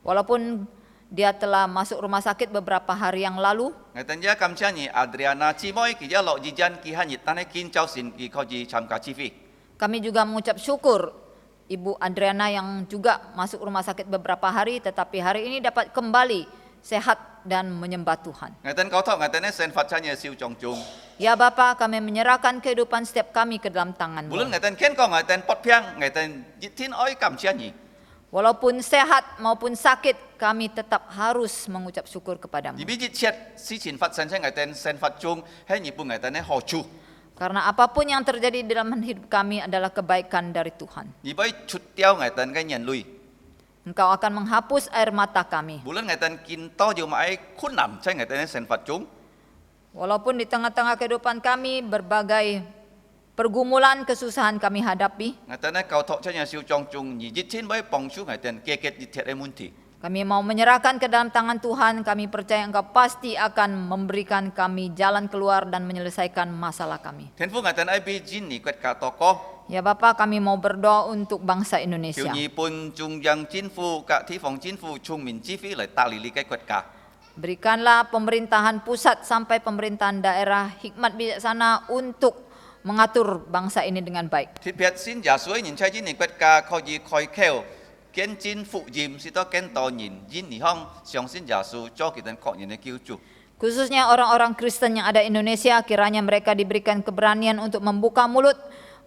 Walaupun dia telah masuk rumah sakit beberapa hari yang lalu. ngày tên gia cảm cha nhị Adriana chi moi kỳ gia lộ di jan kỳ han nhị tan kin chao sin kỳ kho ji cham ka chi fi. Kami juga mengucap syukur Ibu Adriana yang juga masuk rumah sakit beberapa hari, tetapi hari ini dapat kembali sehat dan menyembah Tuhan. ngày tên cầu thọ ngày tên sen phật cha nhị siêu chong chung. Ya Bapa, kami menyerahkan kehidupan setiap kami ke dalam tangan-Mu. Bulan ngày tên ken ko ngày tên pot piang ngày tên jitin oi cảm cha nhị. Walaupun sehat maupun sakit, kami tetap harus mengucap syukur kepadamu. Ji bi jit chet si chin phật sen ngày tên sen phật chung hay nhị pun ngày tên ho chu. Karena apapun yang terjadi dalam hidup kami adalah kebaikan dari Tuhan. Nhị bai chut tiao ngày tên cái nhận lui. Engkau akan menghapus air mata kami. Bulan ngày tên kin to jiu mai khun nam chay ngày tên sen phật chung. Walaupun di tengah-tengah kehidupan kami berbagai pergumulan, kesusahan kami hadapi, ngày tên cầu thọ cha nhị siêu chong chung nhị jit chin bai pong chu ngày tên keket jit thiet ai mun thi. kami mau menyerahkan ke dalam tangan Tuhan. Kami percaya Engkau pasti akan memberikan kami jalan keluar dan menyelesaikan masalah kami. Thiên phu ngày tên ai bi jin ni kwet ka to ko. Ya Bapa, kami mau berdoa untuk bangsa Kiều Indonesia. nhị pun chung yang jin phu ka thi phong jin phu chung min chi phi lai ta li li kai kwet ka. Berikanlah pemerintahan pusat sampai pemerintahan daerah hikmat bijaksana untuk mengatur bangsa ini dengan baik. Thiết biệt xin giả suối nhìn chai jin ni kwet ka kho ji khoi kheo. Ken jin phụ jim si to ken to nhìn jin ni hong xiong xin giả su cho kita kok nhìn kiu chu. Khususnya orang-orang Kristen yang ada di Indonesia, kiranya mereka diberikan keberanian untuk membuka mulut,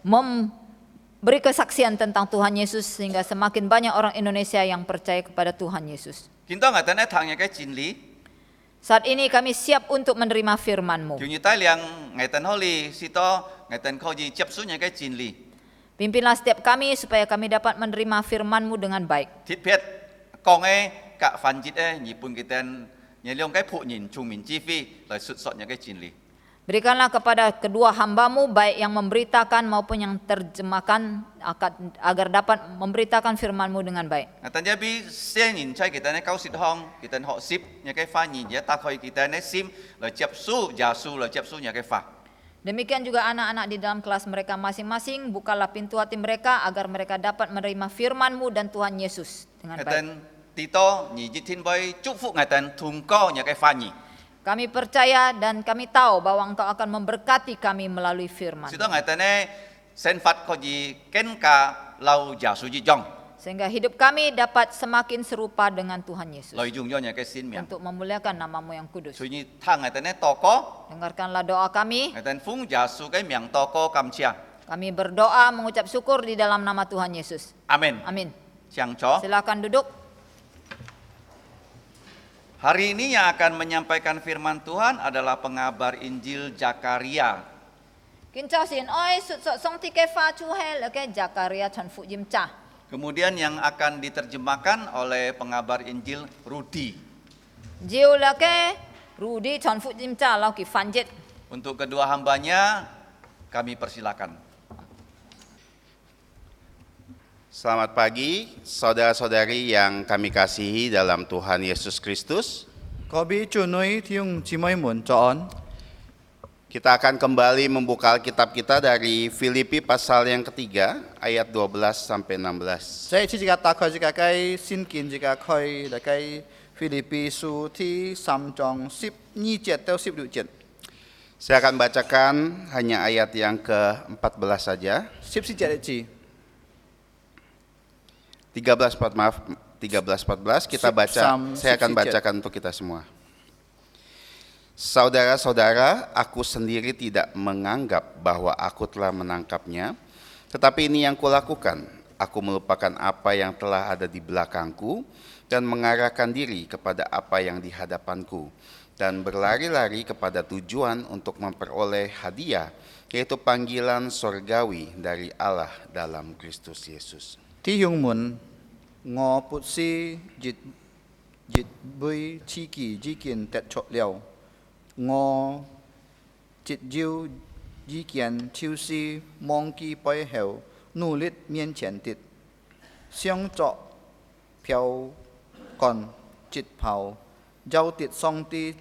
memberi kesaksian tentang Tuhan Yesus, sehingga semakin banyak orang Indonesia yang percaya kepada Tuhan Yesus. Kita ngày tên ai thang cái jin li. Saat ini kami siap untuk menerima firman-Mu. Kiều nhị tai liang ngày tên holy si to ngày tên kho ji chep su cái jin li. Pimpinlah setiap kami supaya kami dapat menerima firman-Mu dengan baik. Thiết biệt kong ai ka fan jit ai nhị pun kita nhị liong cái phụ nhìn chung min chi phi lai sut sot cái jin li. Berikanlah kepada kedua hamba-Mu, baik yang memberitakan maupun yang terjemahkan, agar dapat memberitakan firman-Mu dengan baik. Ngày tên bi sen nhìn chai kita ne kau sit hong kita họ sip nhị cái pha nhìn ya ta khoi kita ne sim lai chep su giả su lai chep su nhị cái pha. Demikian juga anak-anak di dalam kelas mereka masing-masing, bukalah pintu hati mereka agar mereka dapat menerima firman-Mu dan Tuhan Yesus dengan Ngày baik. tên Tito nhị jit thiên bai chúc phúc ngày tên thùng co nhị cái pha nhị. Kami percaya dan kami tahu bahwa Engkau akan memberkati kami melalui firman. Si to ngày tên ne sen phật kho ji ken ka lau giả su ji jong. Sehingga hidup kami dapat semakin serupa dengan Tuhan Yesus. Loi jung yo nhị cái xin miang. Untuk memuliakan nama-Mu yang kudus. Su nhị thang ngày tên ne to ko. Dengarkanlah doa kami. Ngày tên phung giả su cái miang to ko kam chia. Kami berdoa mengucap syukur di dalam nama Tuhan Yesus. Amin. Amin. Siang cho. Silakan duduk. Hari ini yang akan menyampaikan firman Tuhan adalah pengabar Injil Zakaria. Kincaw sin oi sut sok song ti ke fa chu he le ke Zakaria chan fu jim cha. Kemudian yang akan diterjemahkan oleh pengabar Injil Rudi. Jiu le ke Rudi chan fu jim cha lau ki fan jet. Untuk kedua hambanya kami persilakan. Selamat pagi, saudara-saudari yang kami kasihi dalam Tuhan Yesus Kristus. Kobi chunui tiung cimai mun chon. Kita akan kembali membuka Alkitab kita dari Filipi pasal yang ketiga, ayat 12 sampai 16. Saya jika tak kau jika kai sin kin jika kau dah kai Filipi su ti sam jong sip ni jet atau sip du jet. Saya akan bacakan hanya ayat yang ke-14 saja. Sip si jet ji. 13-14 kita baca, saya akan bacakan untuk kita semua. Saudara-saudara, aku sendiri tidak menganggap bahwa aku telah menangkapnya, tetapi ini yang kulakukan. Aku melupakan apa yang telah ada di belakangku dan mengarahkan diri kepada apa yang di hadapanku, dan berlari-lari kepada tujuan untuk memperoleh hadiah, yaitu panggilan sorgawi dari Allah dalam Kristus Yesus. Ti yung mun ngo put si jit bui chi ki ji kian tet chok liao. Ngo jit jiu ji kian chiu si mong ki pai heo nu lit mien qian tit. Xiong chok piao kon jit pao giao tit song ti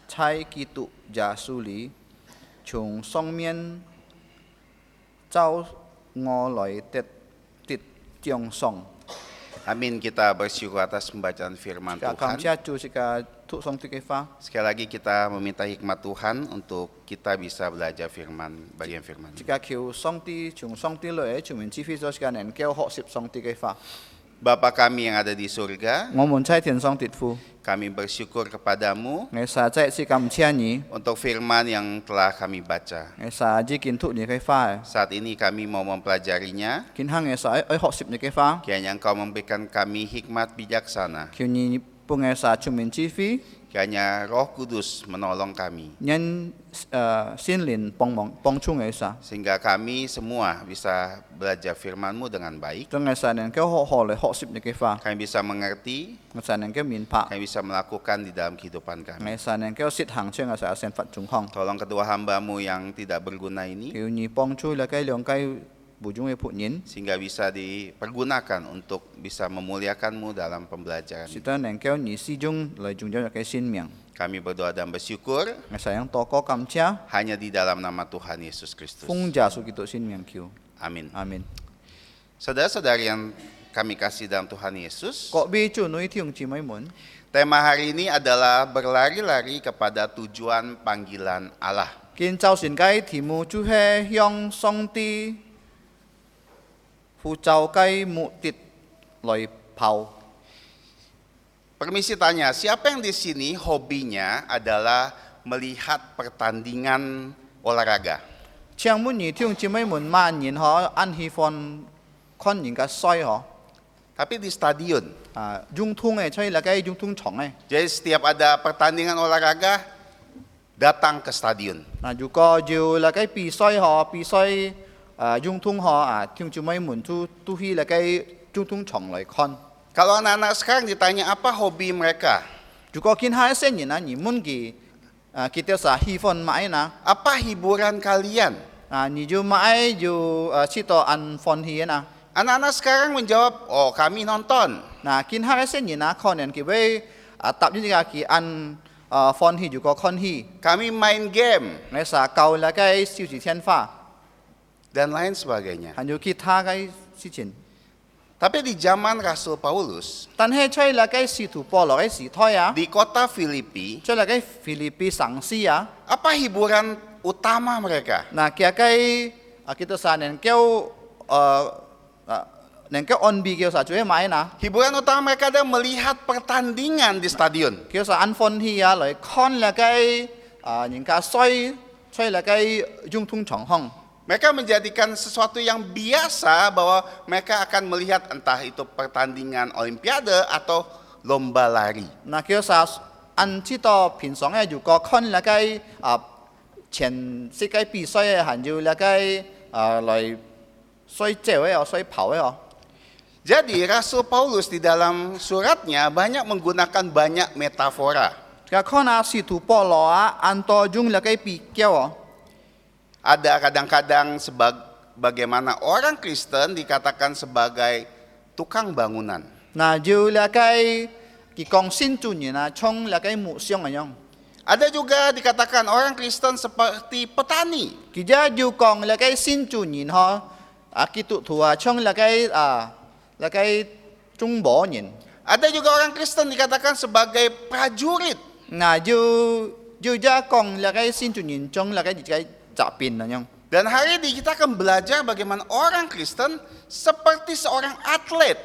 chai ki tu ja su li chung song mien zao ngo loi tet tit jiong song. Amin, kita bersyukur atas pembacaan firman 感 Tuhan. 謝主是個祝上帝嘅話， Sekali lagi kita meminta hikmat Tuhan untuk kita bisa belajar firman, bagian firman. 一個求上帝從上帝來全面指揮咗是個能夠學習上帝嘅話。 Bapa kami yang ada di surga, 我們在天上的父， kami bersyukur kepadamu 我實在是感謝你， untuk firman yang telah kami baca. 我實只見讀你嘅話， Saat ini kami mau mempelajarinya, 見行我實愛學習你嘅話， kiranya Engkau memberikan kami hikmat bijaksana, 求你幫我實全面指揮， kiranya Roh Kudus menolong kami, 因心靈幫助我實， sehingga kami semua bisa belajar firman-Mu dengan baik, 將我實能夠學嚟學習你嘅話， kami bisa mengerti, 我實能夠明白， kami bisa melakukan di dalam kehidupan 我 kami. 實能夠實行將我實生活狀況。 Tolong kedua hamba-Mu yang tidak berguna ini, 求你幫助那個兩個無中嘅僕人， sehingga bisa dipergunakan untuk bisa memuliakan-Mu dalam pembelajaran 使 ini. 得能夠你始終來中咗嘅生命。 Kami berdoa dan bersyukur 我實想禱告感謝， hanya di dalam nama Tuhan Yesus Kristus. 奉耶穌基督聖名求， Amin. 阿門。 Saudara-saudari yang kami kasih dalam Tuhan Yesus, 各位主內弟兄姊妹們， tema hari ini adalah berlari-lari kepada tujuan panggilan Allah. 今朝晨嘅題目就係向上帝呼召嘅目的來跑。 Permisi tanya, siapa yang di sini hobinya adalah melihat pertandingan olahraga? 請問你弟兄姊妹們，萬人可按喜歡看人嘅賽可？ Tapi di stadion. 運動嘅賽那個運動場嘅。 Jadi setiap ada pertandingan olahraga, datang ke stadion. 如果要那個比賽可比賽運動可弟兄姊妹們都去那個運動場來看。 Kalau anak-anak sekarang ditanya apa hobi mereka, 如果見下一些人你問佢kita sa喜歡買na apa hiburan kalian? 你就買就知道安歡喜na Anak-anak sekarang menjawab, oh kami nonton. 見下一些人可能佢會答咗呢個佢安歡喜如果看喜 Kami main game, 你sa夠那個消息天花 dan lain sebagainya. 還有其他嘅事情 Tapi di zaman Rasul Paulus, 但係在那個使徒保羅嘅時代 di kota Filipi, 在那個菲律賓城市 apa hiburan utama mereka? kaya kita sa nengkau on bi kaya sa cuy main Hiburan utama mereka adalah melihat pertandingan di stadion. kaya sa anfon hiya lai kon la kai những cái xoay là cái dung thung trọng hong Mereka menjadikan sesuatu yang biasa bahwa mereka akan melihat entah itu pertandingan olimpiade atau lomba lari. kaya sa an chi to pin song ya có kon là cái chen si cái bi xoay hẳn như là cái lai xoay chéo xoay跑 Jadi Rasul Paulus di dalam suratnya banyak menggunakan banyak metafora. cái con si tu po lo an to dung là cái bi keo Ada kadang-kadang bagaimana orang Kristen dikatakan sebagai tukang bangunan. dù là cái con xin chủ nhân trong là cái mục xiong anh Ada juga dikatakan orang Kristen seperti petani. Kita dù còn là cái xin chủ nhân họ cái tụ thua trong là cái trung bộ nhân Ada juga orang Kristen dikatakan sebagai prajurit. dù ra còn là cái xin chủ nhân trong là cái trả pin anh Dan hari ini kita akan belajar bagaimana orang Kristen seperti seorang atlet.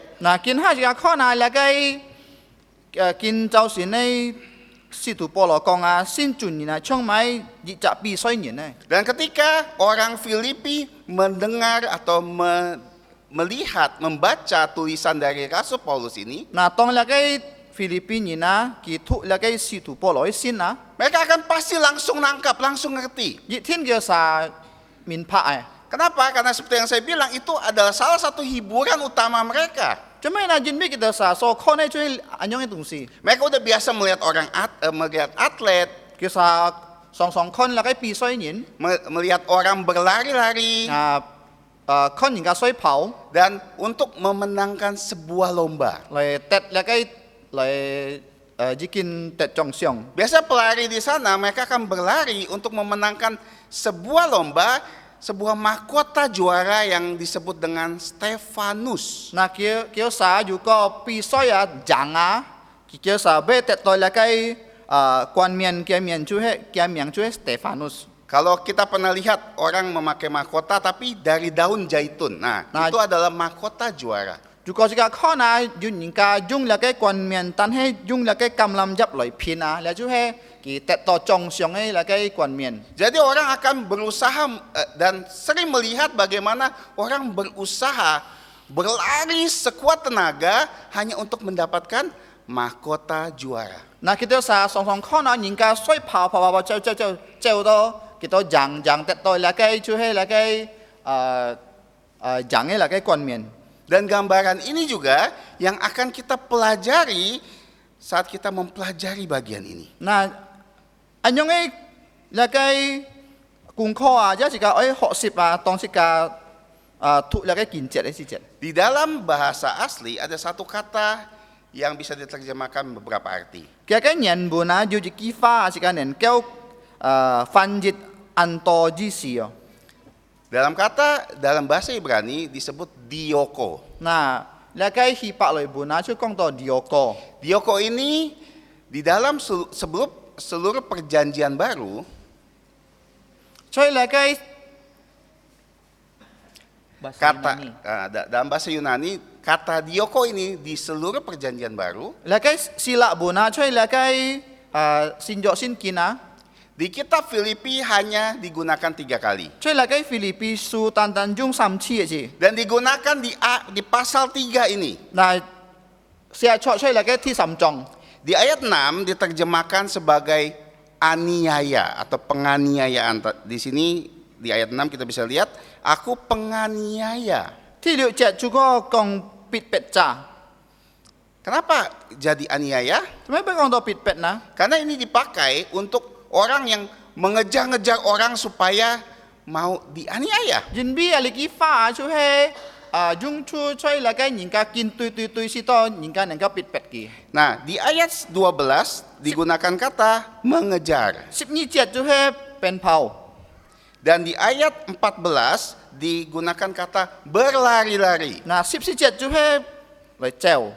kiến hai cái con là cái kiến giáo sư này sĩ thủ bộ lo con xin chủ nhân trong máy trả bị soi nhân này Dan ketika orang Filipi mendengar atau melihat, membaca tulisan dari Rasul Paulus ini, tông là cái Philippines kỳ thụ là cái sĩ thủ bộ lo xin mereka akan pasti langsung nangkap, langsung ngerti. Dị thiên kia sa min pa Kenapa? Karena seperti yang saya bilang, itu adalah salah satu hiburan utama mereka. cho mấy là dân biết kita sa so con này chơi anh yang itu sih Mereka udah biasa melihat melihat atlet, kia sa song con là cái pi soi nhân melihat orang berlari-lari, con những cái soi pháo dan untuk memenangkan sebuah lomba. lại tết là cái lại jikin tết trong xiong Biasa pelari di sana mereka akan berlari untuk memenangkan sebuah lomba sebuah mahkota juara yang disebut dengan Stefanus. na kêu sa yu ko pi soi a jang a kêu sa be tet toi la kai quan mian kia mian chu he kia mian chu he Stefanus. Kalau kita pernah lihat orang memakai mahkota tapi dari daun zaitun. Nah, Nah, itu adalah mahkota juara. Yu ko sika kho na yu ning ka jung la kai quan mian tan he jung la kai kam lam jap loi pin a la chu he ki tet to chong siong he la kai quan mian. Jadi orang akan berusaha dan sering melihat bagaimana orang berusaha berlari sekuat tenaga hanya untuk mendapatkan mahkota juara. Na kita sa song song kho na ning ka soi phao phao phao chau chau chau chau to kita jang jang tet toi la kai chu he la kai jang he la kai quan mian. Dan gambaran ini juga yang akan kita pelajari saat kita mempelajari bagian ini. Na anyong ai la kai kung kho a ja sika oi ho sip a tong sika thu la kai kin jet ai si jet. Di dalam bahasa asli ada satu kata yang bisa diterjemahkan beberapa arti. Kia kai nyen bu na ju ji ki fa sika nen kêu fan jit an to ji si yo. Dalam bahasa Ibrani disebut dioko. Na la kai hi pa loi bu na chu kong to dioko. Dioko ini di dalam seluruh perjanjian baru Choi la kai dalam bahasa Yunani kata dioko ini di seluruh perjanjian baru la kai sila bu na choi la kai sin jo sin kina. di kitab Filipi hanya digunakan 3 kali Choi la kai Filipi su tan tan jung sam chi ji. dan digunakan di pasal 3 ini. Na sia choi la kai thi sam jong. Di ayat 6 diterjemahkan sebagai aniaya atau penganiayaan. Di sini di ayat 6 kita bisa lihat, aku penganiaya. Thi liu jet chu ko kong pit pet cha. Kenapa jadi aniaya? Cuma ba kong to pit pet na? Karena ini dipakai untuk orang yang mengejar-ngejar orang supaya mau dianiaya. Jin bi ali ki fa chu he jung chu choi la kai ning ka kin tui tui tui si to ning ka nang ka pit pet ki. Nah, di ayat 12 digunakan kata mengejar. Sip ni jet chu he pen pau. Dan di ayat 14 digunakan kata berlari-lari. Na sip si jet chu he lai cheo.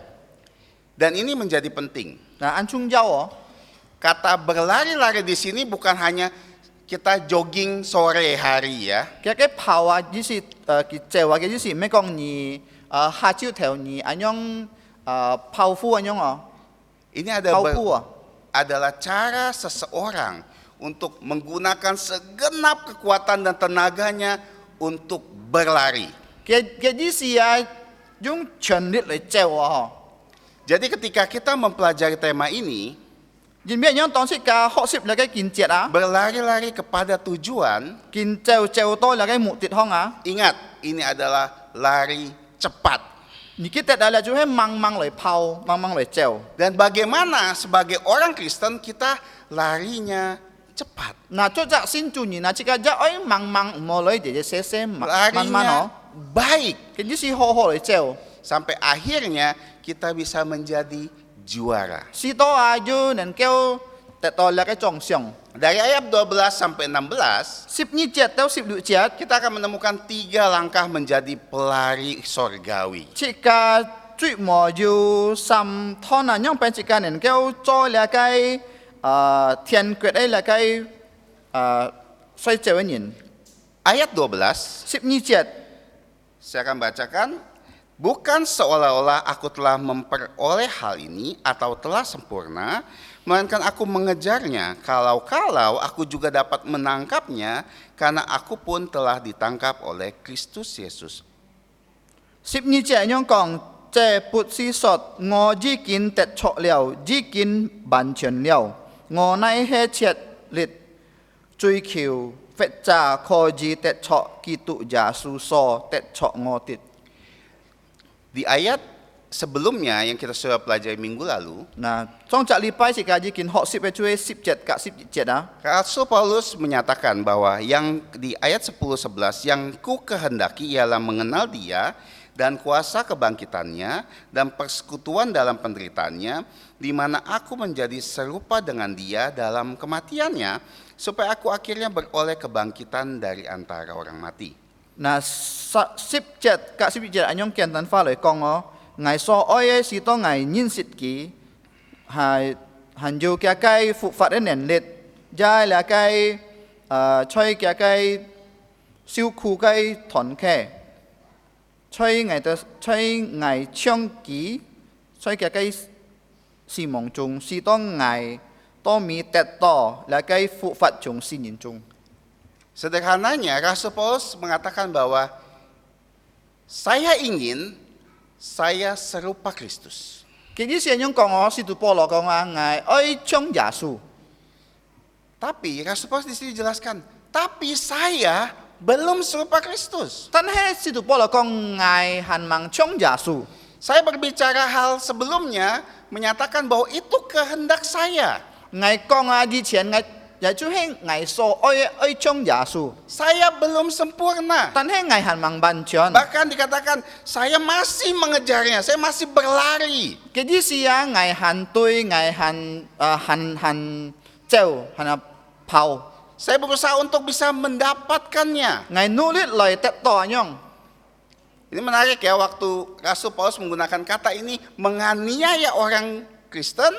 Dan ini menjadi penting. Na an chung jiao o. Kata berlari-lari di sini bukan hanya kita jogging sore hari ya. Kia cái pau a ji si ki cheo a ki ji si me kong ni ha chiu theo ni anyong pau fu anyong o. Ini Pau fu o. adalah cara seseorang untuk menggunakan segenap kekuatan dan tenaganya untuk berlari. Kia ji si a jung chen lit lai cheo o. Jadi ketika kita mempelajari tema ini, Jin biết nhớ tông sĩ ca họ xịp là cái kinh triệt á. berlari-lari kepada tujuan, Kinh treo treo tôi là cái mục tiệt hong á. ingat ini adalah lari cepat. Ni kita đã là chú hết mang mang lại pau, mang mang lại treo. Dan bagaimana sebagai orang Kristen kita larinya cepat. Na cho dạ xin chủ nhị na chỉ cả dạ ấy mang mang mò lấy để xe man man Larinya nó. baik. Cái gì si ho ho lại treo. Sampai akhirnya kita bisa menjadi juara. Si to à ju nên kêu tại to là cái trọng xiong. Dari ayat 12 sampai 16, Sip ni triệt tao sip lụ triệt. kita akan menemukan 3 langkah menjadi pelari sorgawi. Chỉ cả truy mò ju sam thon là nhong bên chỉ cả nên kêu cho là cái thiên quyết ấy là cái xoay treo ấy nhìn. Ayat 12, Sip ni triệt. saya akan bacakan. Bukan seolah-olah aku telah memperoleh hal ini atau telah sempurna, melainkan aku mengejarnya, kalau-kalau aku juga dapat menangkapnya, karena aku pun telah ditangkap oleh Kristus Yesus. Sip ni triệt nhong kong chế bút si sọt ngò ji kin tết chọ liao ji kin bản chuyển liao ngò nai he triệt liệt truy khiu phết trà kho ji tết chọ kỳ tụ giả su so tết chọ ngò tít. Di ayat sebelumnya yang kita sudah pelajari minggu lalu, Nah, trong chak lipai si kaji kin hok sip cuy sip jet kak sip jet ah. Rasul Paulus menyatakan bahwa yang di ayat 10-11 yang ku kehendaki ialah mengenal dia dan kuasa kebangkitannya dan persekutuan dalam penderitaannya, di mana aku menjadi serupa dengan dia dalam kematiannya, supaya aku akhirnya beroleh kebangkitan dari antara orang mati. 嗱17甲17節用簡單法來講我所愛嘅是當我認識佢係有嘅嘅復活嘅能力，也係嘅吹嘅嘅受苦嘅團契，吹我唱佢，吹嘅嘅是夢中是當我多米得到และ嘅復活從死人中。 Sederhananya, Rasul Paulus mengatakan bahwa saya ingin saya serupa Kristus. 其實是用講使徒保羅講我愛像耶穌。 Tapi Rasul Paulus di sini jelaskan, tapi saya belum serupa Kristus. 但係使徒保羅講我還望像耶穌。 Saya berbicara hal sebelumnya menyatakan bahwa itu kehendak saya. 我講之前也就是我所愛像耶穌， Saya belum sempurna. 但係我還望完全。 Bahkan dikatakan saya masih mengejarnya, saya masih berlari. 其實是我還對我還走還跑， Saya berusaha untuk bisa mendapatkannya. 我努力來得到樣。 Ini menarik ya, waktu Rasul Paulus menggunakan kata ini menganiaya orang Kristen.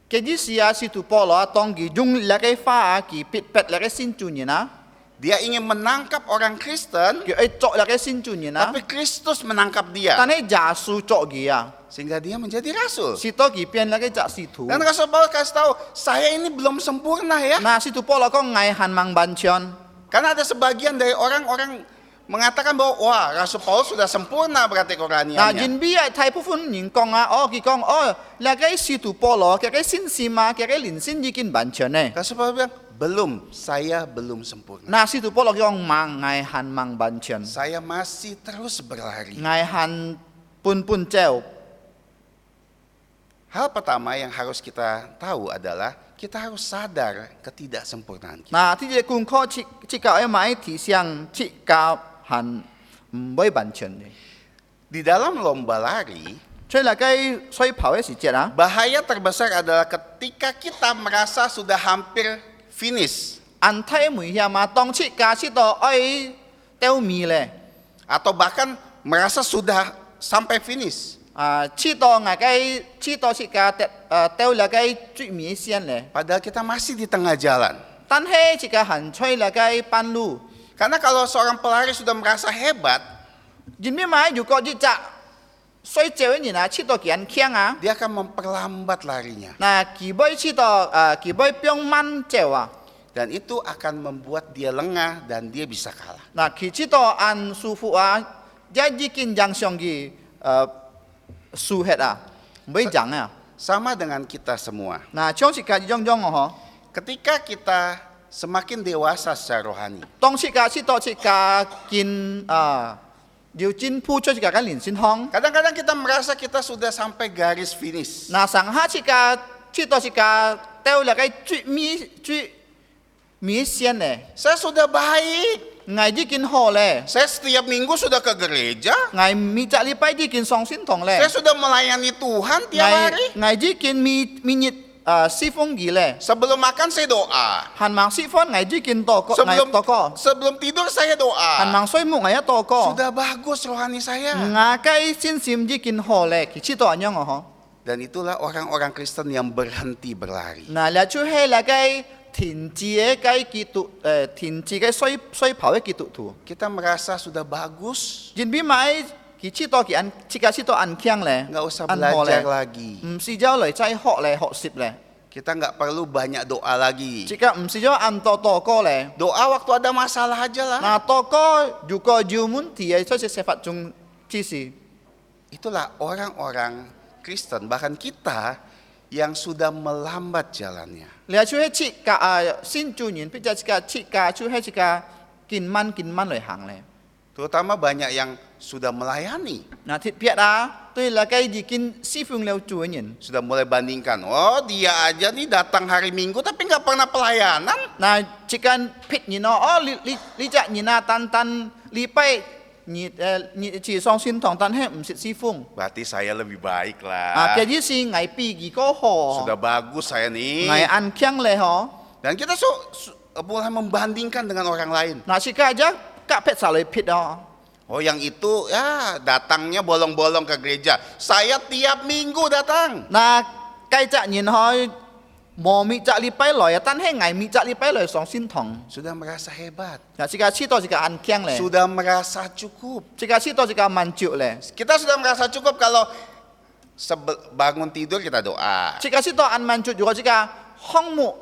其實是使徒保羅當佢用那個話佢逼迫那個信主人啊， Dia ingin menangkap orang Kristen, 佢愛作那個信主人啊， tapi Kristus menangkap dia. 但係耶穌作佢啊， Sehingga dia menjadi rasul. 使到佢變那個假使徒。 Dan Rasul Paulus kasih tahu, saya ini belum sempurna ya. 嗱，使徒保羅講我還望完全。 Karena ada sebagian dari orang-orang mengatakan bahwa wah Rasul Paulus sudah sempurna berarti 嗱， kerohaniannya. 原比係大部分人講佢講那個使徒保羅嘅信心啊，嘅靈性已經完全咧。 Rasul Paulus bilang, belum, saya belum sempurna. 嗱，使徒保羅講我還望完全， Saya masih terus berlari. 我還半走。 Hal pertama yang harus kita tahu adalah kita harus sadar ketidaksempurnaan kita. 嗱，呢隻功課切教一買提醒切教還唔會完全嘅。 Di dalam lomba lari, 所以那個賽跑嘅時節啊， bahaya terbesar adalah ketika kita merasa sudah hampir finish 按睇每下嘛，當切教切到愛掉尾咧， atau bahkan merasa sudah sampai finish. 切到切教掉那個最尾線咧。 Padahal kita masih di tengah jalan. 但係切教還吹那個半路， Karena kalau seorang pelari sudah merasa hebat, 人哋買如果一隻衰走嘅人啊，切到健強啊， dia akan memperlambat larinya. 嗱，佢會切到佢會變慢走啊， Dan itu akan membuat dia lengah dan dia bisa kalah. 嗱，佢切到按舒服啊，一已經影響佢輸血啊，唔會漲啊。 Sama dengan kita semua. 嗱，將切教種嗬， Ketika kita semakin dewasa secara rohani, 當切教切到切教見要進步出切教嘅連線行， kadang-kadang kita merasa kita sudah sampai garis finish. 嗱，上下切教切到切教掉那個最尾線咧， Saya sudah baik. 我已經好咧。 Saya setiap minggu sudah ke gereja. 我每隻禮拜已經上先堂咧， Saya sudah melayani Tuhan tiap hari. 我已經每日侍奉佢咧， Sebelum makan saya doa. 行忙侍奉我已經禱告， Sebelum tidur saya 行 doa. 忙睡夢我一禱告， Sudah bagus rohani saya. 我嘅信心已經好咧，其實都係樣嗬。 Dan itulah orang-orang Kristen yang berhenti berlari. 嗱，你就係那個停止嘅基督停止嘅衰跑嘅基督徒， Kita merasa sudah bagus, 因為買其實都按切教切到按強咧， nggak usah 按好 belajar 咧， lagi. 唔是咗嚟再學咧學習咧， Kita nggak perlu banyak doa lagi. 切教唔是咗按禱告咧。 Doa waktu ada masalah aja lah. 嗱，禱告如果有問題嘅，所以寫法中指示。 Itulah orang-orang Kristen, bahkan kita yang sudah melambat jalannya. 你係出去切教先做人，或者切教出去切教見慢嚟行咧。 Terutama banyak yang sudah melayani. 嗱，特別啊，對那個已經侍奉了做嘅人， Sudah mulai bandingkan, oh dia aja nih datang hari Minggu tapi nggak pernah pelayanan. 嗱，切間撇人你隻人啊，單禮拜你只上心堂，但係唔識師風。 Berarti saya lebih baik 啊， lah. 嘅意思係比幾個好， Sudah bagus saya nih. 係安強咧嗬。 Dan kita boleh membandingkan dengan orang lain. 嗱，是家姐夾撇晒嚟撇啊。 Oh yang itu ya datangnya bolong-bolong ke gereja. Saya tiap minggu datang. 嗱，計責人去冇咪責禮拜來啊，但係係咪責禮拜來上心堂。 Sudah merasa hebat. 嗱，是家知道是家安強咧， Sudah merasa cukup. 是家知道是家滿足咧， Kita sudah merasa cukup kalau bangun tidur kita doa. 是家知道安滿足，如果是家項目，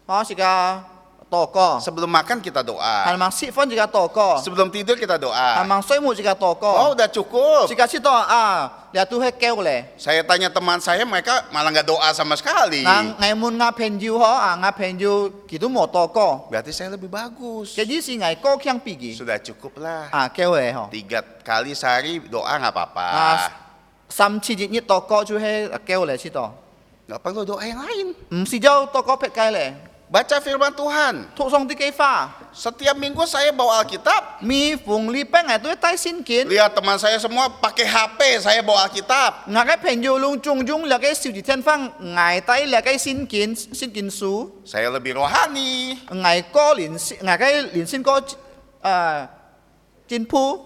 啊，是家禱告， Sebelum makan kita 係 doa. 咪釋放是家禱告， Sebelum tidur kita 係 doa. 咪睡眠是家禱 Oh 告， udah cukup. 是家知道啊，你都係叫咧。 Saya tanya teman saya, mereka malah nggak doa sama sekali. 嗱，藝門亞朋友嗬，啊，亞朋友佢都冇禱告， Berarti saya lebih bagus. 嘅意思係高強比佢， Sudah cukup lah. 啊，叫咧嗬， 3 kali sehari doa nggak apa-apa. 啊，3次日禱告就係叫咧知道， Nggak perlu doa yang lain. 唔是就禱告撇計咧， Baca firman Tuhan. 托上啲計法， Setiap minggu saya bawa Alkitab. 咪逢禮拜都要帶聖經， Lihat teman saya semua pakai HP, saya bawa Alkitab. 我嘅朋友攏種種了嘅小字天方，捱低了嘅聖經書， Saya lebih rohani. 捱歌連嘅連聖歌，進鋪，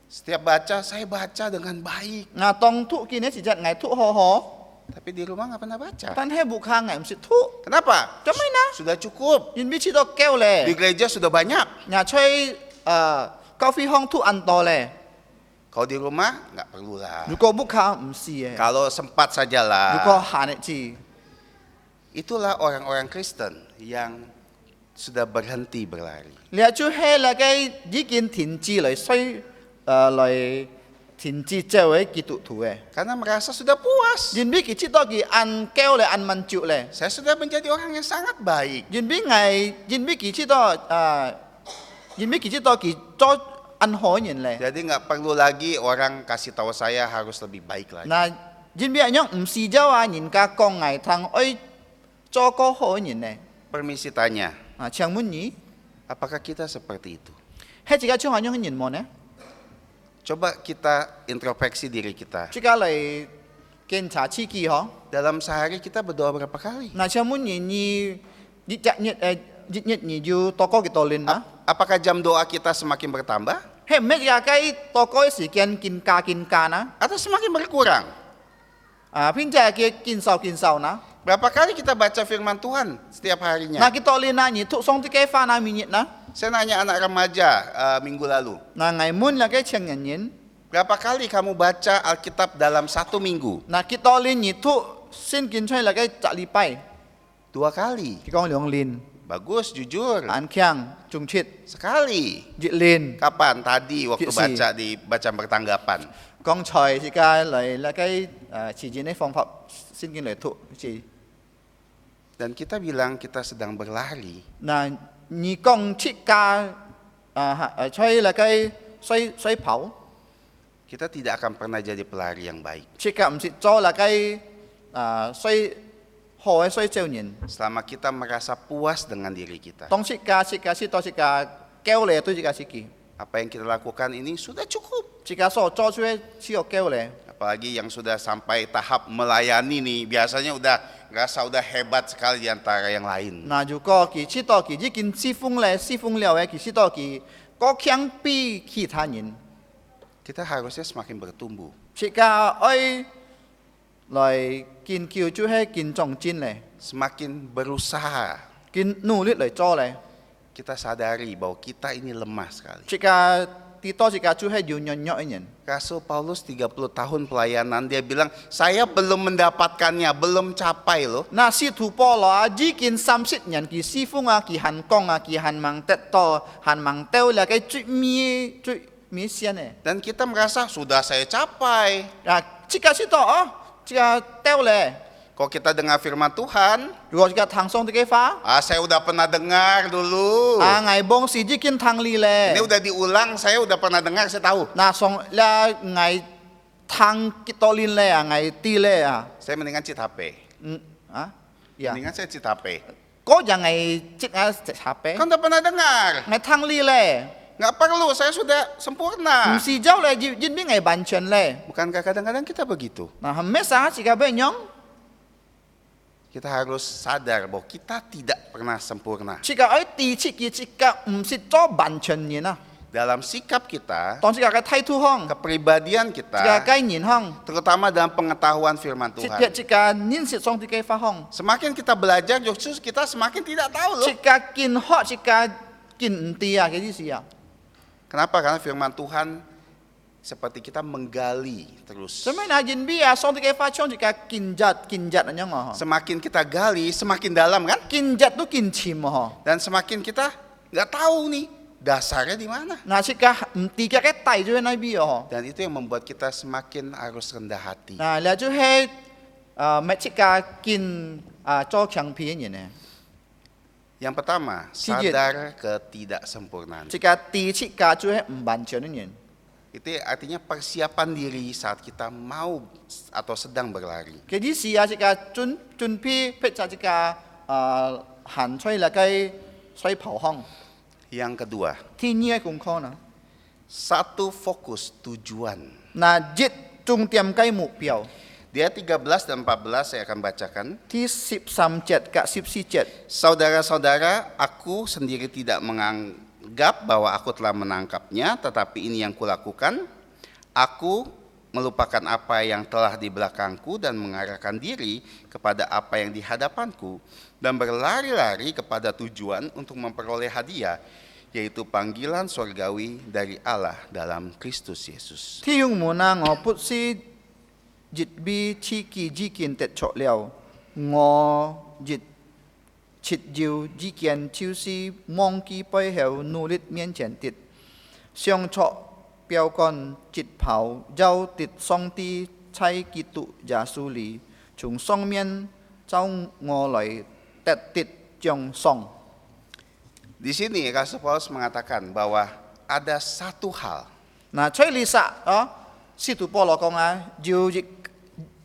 Setiap baca, saya baca dengan baik. 我當吐見嘅時陣捱吐好好， Tapi di rumah nggak pernah baca. 但係冇卡捱唔識吐， Kenapa? 做咩呢？ Sudah cukup. 因為知道叫 Di 咧， gereja sudah banyak. 我吹咖啡烘吐安多咧， Kalau di rumah nggak perlu lah. 如果冇卡唔是嘅， Kalau sempat 如果 sajalah. 閒日子， Itulah orang-orang Kristen yang sudah berhenti berlari. 你就係那個已經停止嚟衰嚟停止做嘅基督徒嘅， Karena merasa sudah puas. 因為佢知道佢按叫咧按滿足咧。 Saya sudah menjadi orang yang sangat baik. 因為佢知道佢做按好人咧。 Jadi nggak perlu lagi orang kasih tahu saya harus lebih baik lagi. 嗱，因為樣唔是就話人家講藝堂愛做個好人咧。 Permisi tanya, 啊，請問你， apakah kita seperti itu? 係自己做下樣人麼呢？ Coba kita introspeksi diri kita. 自己嚟檢查自己嗬。 Dalam sehari kita berdoa berapa kali? 嗱，請問你日你要禱告幾多年啊？ Apakah jam doa kita semakin bertambah 係唔係嘅禱告時間見加啊？ atau semakin berkurang? 啊，邊隻見少呢？ Berapa kali kita baca firman Tuhan setiap harinya? 嗱，幾多年啊？你讀上啲嘅翻啊minute呢？ Saya nanya anak remaja minggu lalu. 嗱，藝門嘅青年人， Berapa kali kamu baca Alkitab dalam 1 minggu? 嗱，幾多年你讀聖經出嚟嘅1禮拜， 2 kali. 佢講2年， Bagus, jujur. 安強中切 Sekali. 1年， Kapan? Tadi waktu Kisi. baca di bacaan pertanggapan. 剛才時間嚟嘅遲前嘅方法聖經嚟讀是。 Dan kita bilang kita sedang berlari. 嗱，你講切家吹嚟嘅水跑， Kita tidak akan pernah jadi pelari yang baik. 切家唔是做嚟嘅水好嘅水少年。 Selama kita merasa puas dengan diri kita. 當切家是當切家叫你對切家是幾？ Apa yang kita lakukan ini sudah cukup. 切家所做出嘅只有叫你。 Apalagi yang sudah sampai tahap melayani nih, biasanya udah ngerasa udah hebat sekali di antara yang lain. 嗱，如果佢知道佢已經釋放了嘅，佢知道佢個強比其他人， Kita harusnya semakin bertumbuh. 切家愛來研究就係見重進咧， Semakin berusaha. 見努力嚟做咧。 Kita sadari bahwa kita ini lemah sekali. 切家啲多切家就係要軟弱嘅人。 Rasul Paulus 30 tahun pelayanan, dia bilang, saya belum mendapatkannya, belum capai loh. 嗱，使徒保羅啊，已經30人佢師傅啊，佢行講啊，佢行盲得多，行盲掉啦，佢最尾先咧。 Dan kita merasa, sudah saya capai. 啊，即個知道啊，即個掉咧。 Kalau kita dengar firman Tuhan, 如果即個堂上啲嘅話， saya udah pernah dengar dulu. 啊，藝幫是已經堂裡咧 Ini。udah diulang, saya udah pernah dengar, saya tahu. 嗱，上啦藝堂幾多年咧啊，藝啲咧啊， Saya mendingan cheat HP. 呀， Mendingan saya cheat HP. 嗰人藝即係食下餅， Kan udah pernah dengar. 藝堂裡咧。Nggak perlu, saya sudah sempurna. 唔是走嚟要邊係完全咧。 Bukankah kadang-kadang kita begitu? 嗱，係咩啥時間俾人？ Kita harus sadar bahwa kita tidak pernah sempurna. 時間喺第七嘅時間唔是做完全人啊， Dalam sikap kita, 當時間嘅態度方， kepribadian 時間 kita, 嘅言行， terutama dalam pengetahuan firman 時 Tuhan. 間認識上帝嘅法行， Semakin kita belajar, justru kita semakin tidak tahu loh. 時間見學，時間見唔啲啊嘅意思啊。 Kenapa? Karena firman Tuhan seperti kita menggali terus. 所以嗱，認邊啊，上帝嘅法將時間見日咁樣啊， Semakin kita gali, semakin dalam kan? 見日都見淺啊， Dan semakin kita nggak tahu nih dasarnya di mana. 嗱時間唔啲嘅帶咗喺呢邊啊， Dan itu yang membuat kita semakin harus rendah hati. 嗱，你就係咩時間見做強皮嘅人咧？ Yang pertama, Sijit. sadar ketidaksempurnaan. 時間第七間就係唔完全嘅人。 Itu artinya persiapan diri saat kita mau atau sedang berlari. 嘅意思啊，即個準備逼就即個行出嚟嘅水跑行， Yang kedua, 天意嘅功課呢？ satu fokus tujuan. 嗱，一重點嘅目標， Di ayat 13 dan 14 saya akan bacakan. ที่13節及14節， Saudara-saudara, aku sendiri tidak menganggap bahwa aku telah menangkapnya, tetapi ini yang kulakukan. Aku melupakan apa yang telah di belakangku dan mengarahkan diri kepada apa yang di hadapanku dan berlari-lari kepada tujuan untuk memperoleh hadiah, yaitu panggilan surgawi dari Allah dalam Kristus Yesus. 天門啊，我不是熱比此記之見得錯了，我熱切要之見就是忘記背後努力面前的，上錯標杆直跑，又跌上帝在基督耶穌裏，從上面找我來得的獎賞。 Di sini Rasul Paulus mengatakan bahwa ada satu hal 嗱，崔利撒啊，使徒保羅講啊，要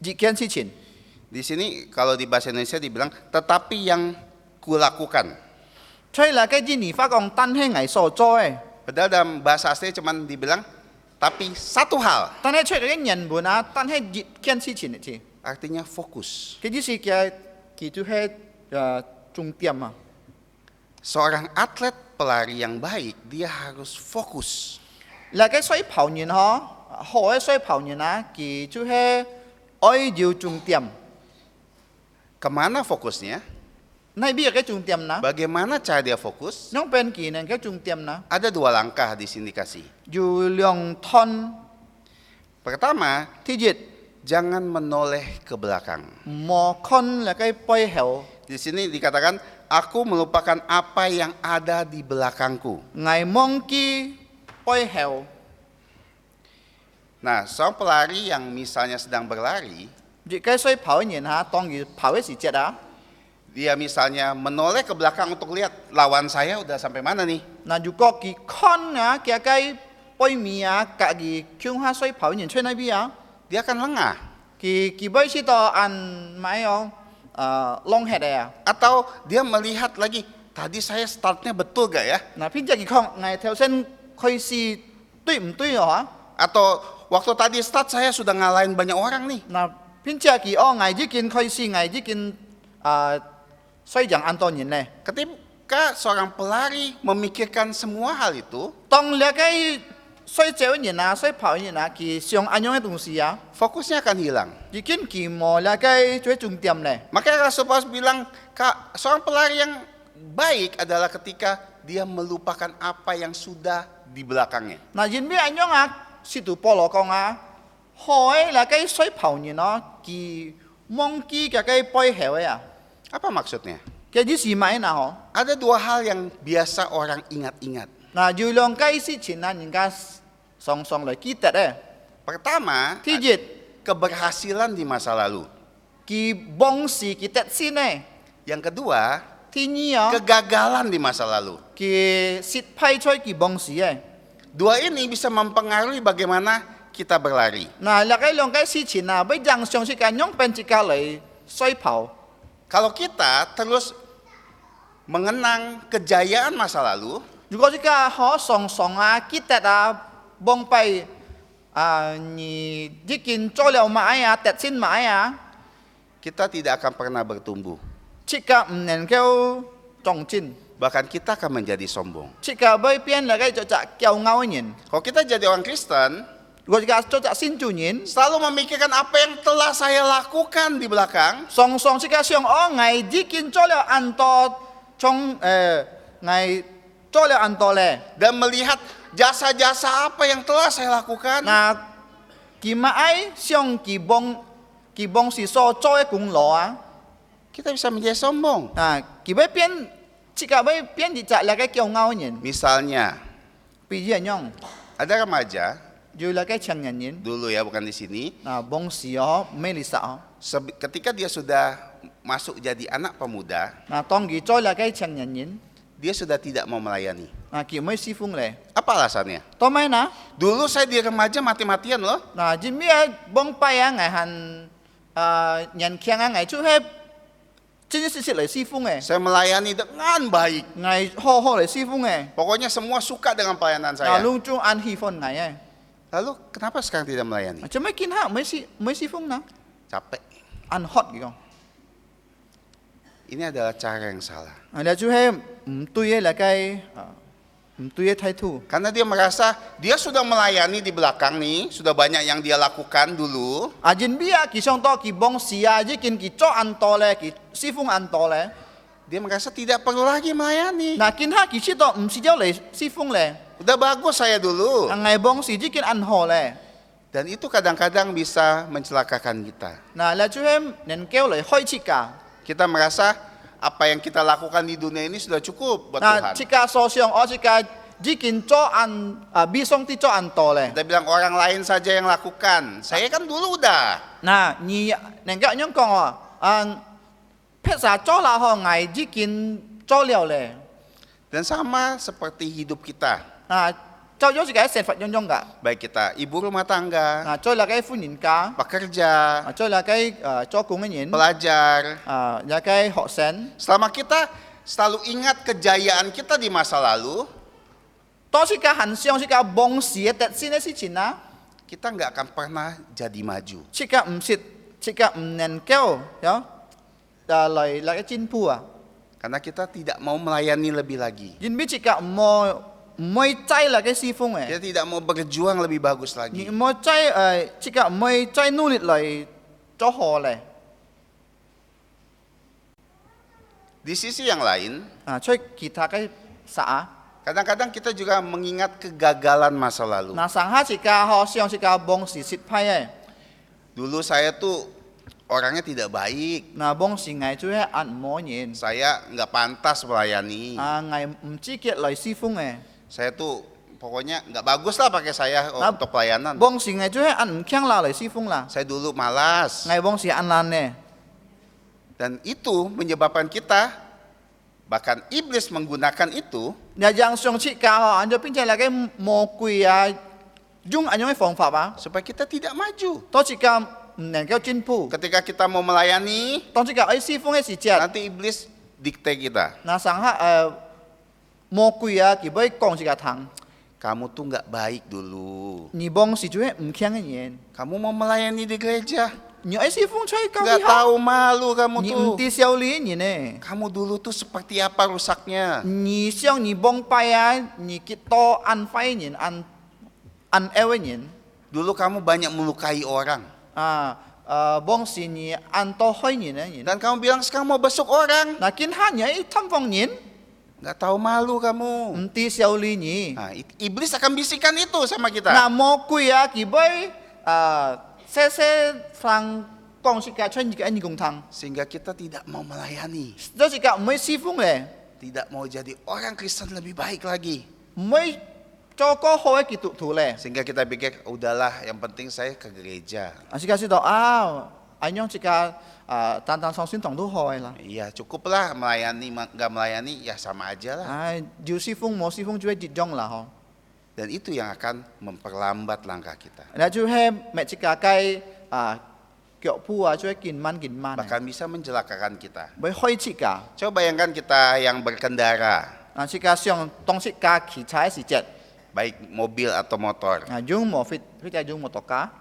熱件事情。 di sini kalau di bahasa Indonesia dibilang tetapi yang kulakukan. 崔利嘅字念法講，單係藝所做嘅。 Padahal dalam bahasa asli cuman dibilang tapi satu hal, 但係出嚟嘅人們啊，但係熱件事情嚟啫。 artinya fokus. 佢意思嘅佢就係重點啊。 Seorang atlet pelari yang baik dia harus fokus. 嗱，嘅水跑人嗬，好嘅水跑人啊，佢就係愛要重點。 Kemana fokusnya? 呢邊嘅重點啦， Bagaimana cara dia fokus? 兩邊技能嘅重點啦， Ada dua langkah di sini dikasih. 要兩吞 Pertama, ที่熱， jangan menoleh ke belakang. 莫看嚟嘅背後， Di sini dikatakan, aku melupakan apa yang ada di belakangku. 危忘記背後。 Nah, seorang pelari yang misalnya sedang berlari, 熱嘅水跑嘅人嚇，當然跑嘅時節啊。 dia misalnya menoleh ke belakang untuk lihat lawan saya udah sampai mana nih. 嗱，如果佢看啊，佢嘅背面啊，隔佢向下水跑嘅人出呢邊啊， Dia akan lengah. 佢唔知道按買哦long head 啊。 Atau dia melihat lagi, tadi saya startnya betul gak ya? 嗱，偏隻佢看危頭先開始對唔對啊？ Atau waktu tadi start saya sudah ngalahin banyak orang nih. 嗱，偏隻佢危之見開始危之見水人按多人呢。 Ketika seorang pelari memikirkan semua hal itu, 當你嘅水走嘅人啊，水跑嘅人啊，佢想按樣嘅東西啊， fokusnya akan hilang. 已經佢冇你嘅最重點咧。 Makanya Rasul Paulus bilang, seorang pelari yang baik adalah ketika dia melupakan apa yang sudah di belakangnya. 嗱，因為按樣啊，使徒保羅講啊，海那個水泡人咯，佢忘記嘅個背後啊， Apa maksudnya? 嘅啲事咪嗱嗬， Ada dua hal yang biasa orang ingat-ingat. 嗱要兩個事情啊，人家常常嚟記得咧， Pertama, 第一， keberhasilan di masa lalu. 佢忘事佢得先咧， Yang kedua, 第二啊， kegagalan di masa lalu. 佢失敗出佢忘事咧， Dua ini bisa mempengaruhi bagaimana kita berlari. 嗱那個兩個事情啊，俾人常識嘅用邊隻家嚟水泡。 Kalau kita terus mengenang kejayaan masa lalu, 如果这个好上上啊，记得啊，帮ไป你已经做了买啊，ตัดสิน买啊， kita tidak akan pernah bertumbuh. 这个唔能够长进， Bahkan kita akan menjadi sombong. 这个会变了个就只骄傲的人。 Kalau kita jadi orang Kristen, 如果这个做只新主人， selalu memikirkan apa yang telah saya lakukan di belakang, 上上这个想哦，我已经做了很多从我做了很多嘞。 dan melihat jasa-jasa apa yang telah saya lakukan. 那佢咪爱想佢帮是所做的功劳啊， Kita bisa menjadi sombong. 佢会变，这个会变一只那个骄傲的人。 Misalnya, 比如样， ada remaja 就那个青年人， dulu ya, bukan di sini. 帮是哦，没理啥哦。 Ketika dia sudah masuk jadi anak pemuda, 当佢做那个青年人， dia sudah tidak mau melayani. 佢咪侍奉咧。 Apa alasannya? 當咪嗱， Dulu saya di remaja mati-matian loh. 只咩幫拜啊，我係人強啊，我就係真真實實嚟侍奉嘅， Saya melayani dengan baik. 我好好嚟侍奉嘅， Pokoknya semua suka dengan pelayanan saya. 路中按喜歡我嘅， Lalu kenapa sekarang tidak melayani? 做咩見下咪侍奉呢？ Capek. 按 hot 嘅講， Ini adalah cara yang salah. 你就係唔對嘅那個唔對嘅態度。 Karena dia merasa dia sudah melayani di belakang nih, sudah banyak yang dia lakukan dulu. 人邊佢上到佢幫事啊，已經佢做按多咧，佢侍奉按多咧。 Dia merasa tidak perlu lagi melayani. 見下佢知道唔是咗嚟侍奉咧， Udah bagus saya dulu. 我幫事已經按好咧。 Dan itu kadang-kadang bisa mencelakakan kita. 你就係能夠嚟開設㗎。 Kita merasa apa yang kita lakukan di dunia ini sudah cukup buat Tuhan. 這個所想我這個已經做按比上帝做按多咧。 Kita bilang orang lain saja yang lakukan. Saya kan dulu udah. 你能夠咁講哦，披薩做啦嗬，我已經做了咧。 Dan sama seperti hidup kita. 做咗這個成佛樣樣㗎。 Baik kita ibu rumah tangga, 做那個歡迎家， pekerja, 做那個做工嘅人， pelajar. 那個學生。 Selama kita selalu ingat kejayaan kita di masa lalu, 當這個很像這個幫事嘅特先嘅事情啊， kita nggak akan pernah jadi maju. 這個唔是，這個唔能夠有嚟那個進步啊。 Karena kita tidak mau melayani lebih lagi. 因為這個唔會再那個侍奉嘅。 Kita tidak mau berjuang lebih bagus 你 lagi. 唔好再這個唔會再努力嚟做好咧。 Di sisi yang lain, 所以其他嘅啥？ kadang-kadang kita juga mengingat kegagalan masa lalu. 上下這個好像這個幫事失敗嘅， Dulu saya tuh orangnya tidak baik. 幫事我就係按摩人， Saya nggak pantas melayani. 我唔知結嚟侍奉嘅， Saya tuh pokoknya nggak bagus lah pakai saya untuk pelayanan. 幫事我就係按唔強啦嚟侍奉啦， Saya dulu malas. 我幫事按爛嘅。 Dan itu menyebabkan kita, bahkan iblis menggunakan itu 你讓上次教學，按照並且那個魔鬼啊，用按樣嘅方法啊， supaya kita tidak maju. 到這個唔能夠進步。 Ketika kita mau melayani, 當這個喺侍奉嘅時節， nanti iblis dikte kita. 上下魔鬼啊，佢會講這個堂， Kamu tuh nggak baik dulu. 你幫事就係唔強嘅人， Kamu mau melayani di gereja, 你喺侍奉出去教 nggak 會學， tahu malu kamu 你唔 tuh. 知修理人呢。 Kamu dulu tuh seperti apa rusaknya. 你像你幫拜啊，你幾多按廢人、按惡嘅人 Dulu kamu banyak melukai orang. 幫事你按多害人嘅人。 Dan kamu bilang sekarang mau besuk orang. 見下你喺探訪人， Nggak tahu malu kamu. 唔知修理人。 Nah, iblis akan bisikan itu sama kita. 魔鬼啊，佢會放講這個出一個恩公堂， Sehingga kita tidak mau melayani. 這是個唔會侍奉嘅， Tidak mau jadi orang Kristen lebih baik lagi. 唔會做個好嘅基督徒咧。 Sehingga kita pikir, udahlah yang penting saya ke gereja. 時間知道按樣這個單單相信堂都好嘅啦。 Iya cukuplah melayani, nggak melayani ya sama aja lah. 有侍奉冇侍奉就係這種啦，嗬。 Dan itu yang akan memperlambat langkah kita. 然後就係咪這個嘅腳步啊，就係見慢。 Bahkan bisa mencelakakan kita. 會開始㗎。 Coba bayangkan kita yang berkendara. jika siang tong sika kicai si jet. baik mobil atau motor. Jung mo fit jung motoka.